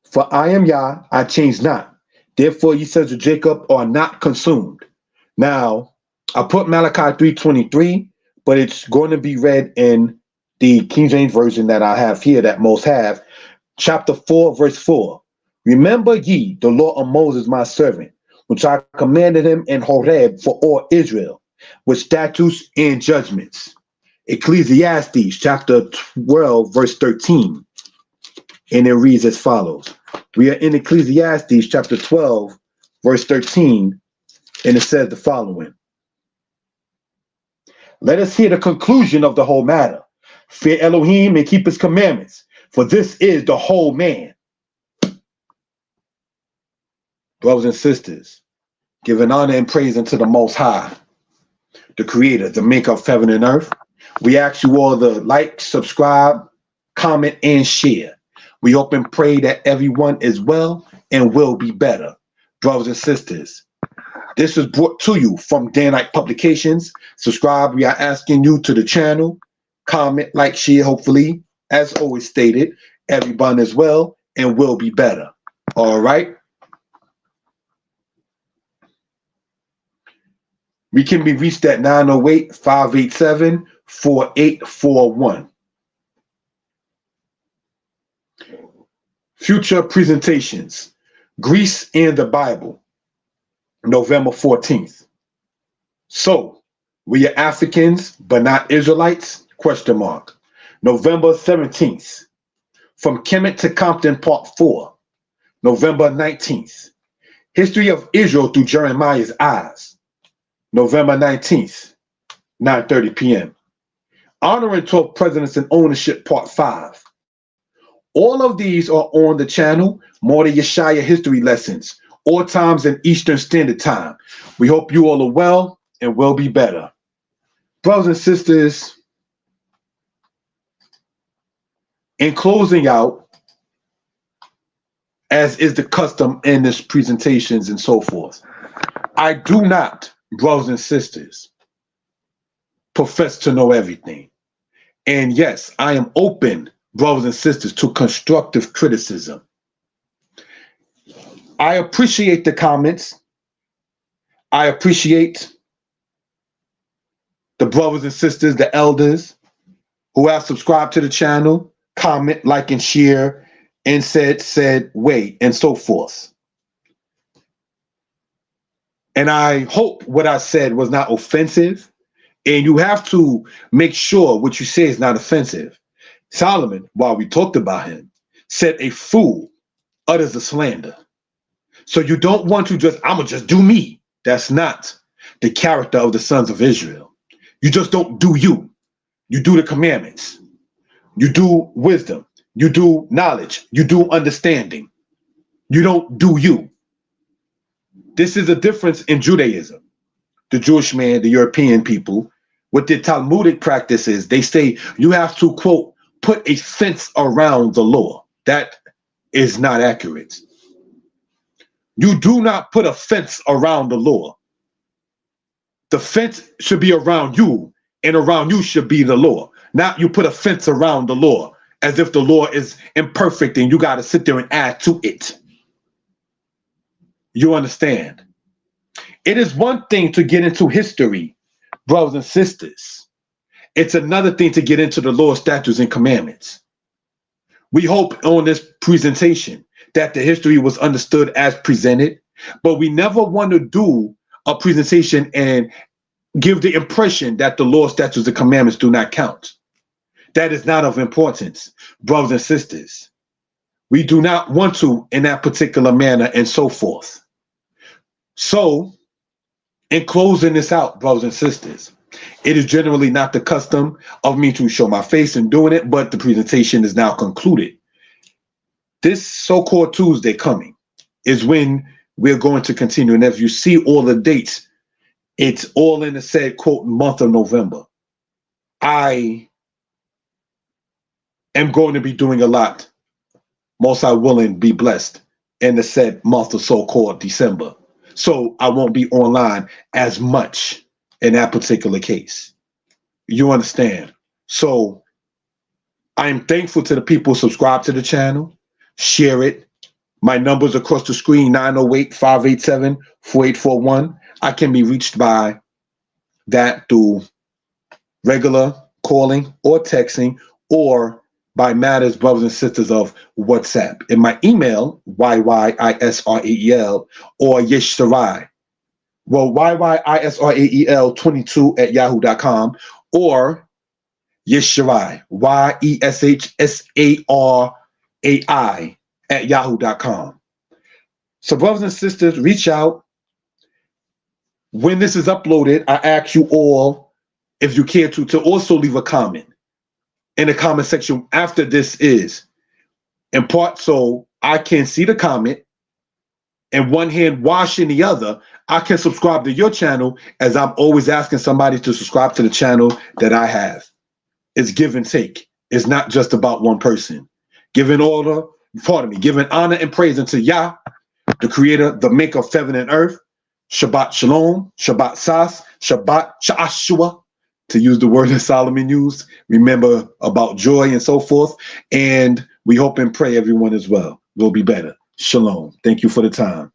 For I am Yah, I change not. Therefore ye sons of Jacob are not consumed. Now, I put Malachi 3:23, but it's going to be read in the King James Version that I have here, that most have. Chapter 4, verse 4. Remember ye the law of Moses, my servant, which I commanded him in Horeb for all Israel, with statutes and judgments. Ecclesiastes chapter 12, verse 13. And it reads as follows. We are in Ecclesiastes chapter 12, verse 13, and it says the following. Let us hear the conclusion of the whole matter. Fear Elohim and keep his commandments, for this is the whole man. Brothers and sisters, giving honor and praise unto the Most High, the Creator, the maker of heaven and earth. We ask you all to like, subscribe, comment, and share. We hope and pray that everyone is well and will be better. Brothers and sisters, this is brought to you from Danite Publications. Subscribe. We are asking you to the channel. Comment, like, share, hopefully. As always stated, everyone is well and will be better. All right? We can be reached at 908-587-4841. Future presentations. Greece and the Bible, November 14th. So, we are Africans, but not Israelites? ? November 17th. From Kemet to Compton, Part 4, November 19th. History of Israel through Jeremiah's eyes, November 19th, 9:30 p.m. Honoring 12 Presidents and Ownership, Part 5. All of these are on the channel, Mordeh Yeshaya History Lessons, all times in Eastern Standard Time. We hope you all are well and will be better. Brothers and sisters, in closing out, as is the custom in this presentations and so forth, I do not, brothers and sisters, profess to know everything. And yes, I am open, brothers and sisters, to constructive criticism. I appreciate the comments. I appreciate the brothers and sisters, the elders who have subscribed to the channel, comment, like, and share, and said, wait, and so forth. And I hope what I said was not offensive. And you have to make sure what you say is not offensive. Solomon, while we talked about him, said a fool utters a slander. So you don't want to just, I'm going to just do me. That's not the character of the sons of Israel. You just don't do you. You do the commandments. You do wisdom. You do knowledge. You do understanding. You don't do you. This is a difference in Judaism. The Jewish man, the European people, what their Talmudic practice is, they say you have to, quote, put a fence around the law. That is not accurate. You do not put a fence around the law. The fence should be around you, and around you should be the law. Not you put a fence around the law as if the law is imperfect and you got to sit there and add to it. You understand? It is one thing to get into history, brothers and sisters. It's another thing to get into the law, statutes, and commandments. We hope on this presentation that the history was understood as presented, but we never want to do a presentation and give the impression that the law, statutes, and commandments do not count. That is not of importance, brothers and sisters. We do not want to in that particular manner and so forth. So, in closing this out, brothers and sisters, it is generally not the custom of me to show my face in doing it, but the presentation is now concluded. This so-called Tuesday coming is when we're going to continue. And if you see all the dates, it's all in the said, quote, month of November. I am going to be doing a lot, most I willing, be blessed, in the said month of so-called December. So I won't be online as much in that particular case. You understand? So I am thankful to the people who subscribe to the channel, share it. My numbers across the screen, 908-587-4841. I can be reached by that through regular calling or texting, or by matters, brothers and sisters, of WhatsApp. In my email, YYISRAEL or Yeshtarai. Well, YYISRAEL22@yahoo.com or Yesharai, YESHSARAI@yahoo.com. So, brothers and sisters, reach out. When this is uploaded, I ask you all, if you care to also leave a comment in the comment section after this is, in part so I can see the comment, and one hand washing the other, I can subscribe to your channel, as I'm always asking somebody to subscribe to the channel that I have. It's give and take. It's not just about one person. Giving honor and praise unto Yah, the creator, the maker of heaven and earth. Shabbat Shalom, Shabbat Sas, Shabbat Sha'ashua, to use the word that Solomon used. Remember about joy and so forth. And we hope and pray everyone as well will be better. Shalom. Thank you for the time.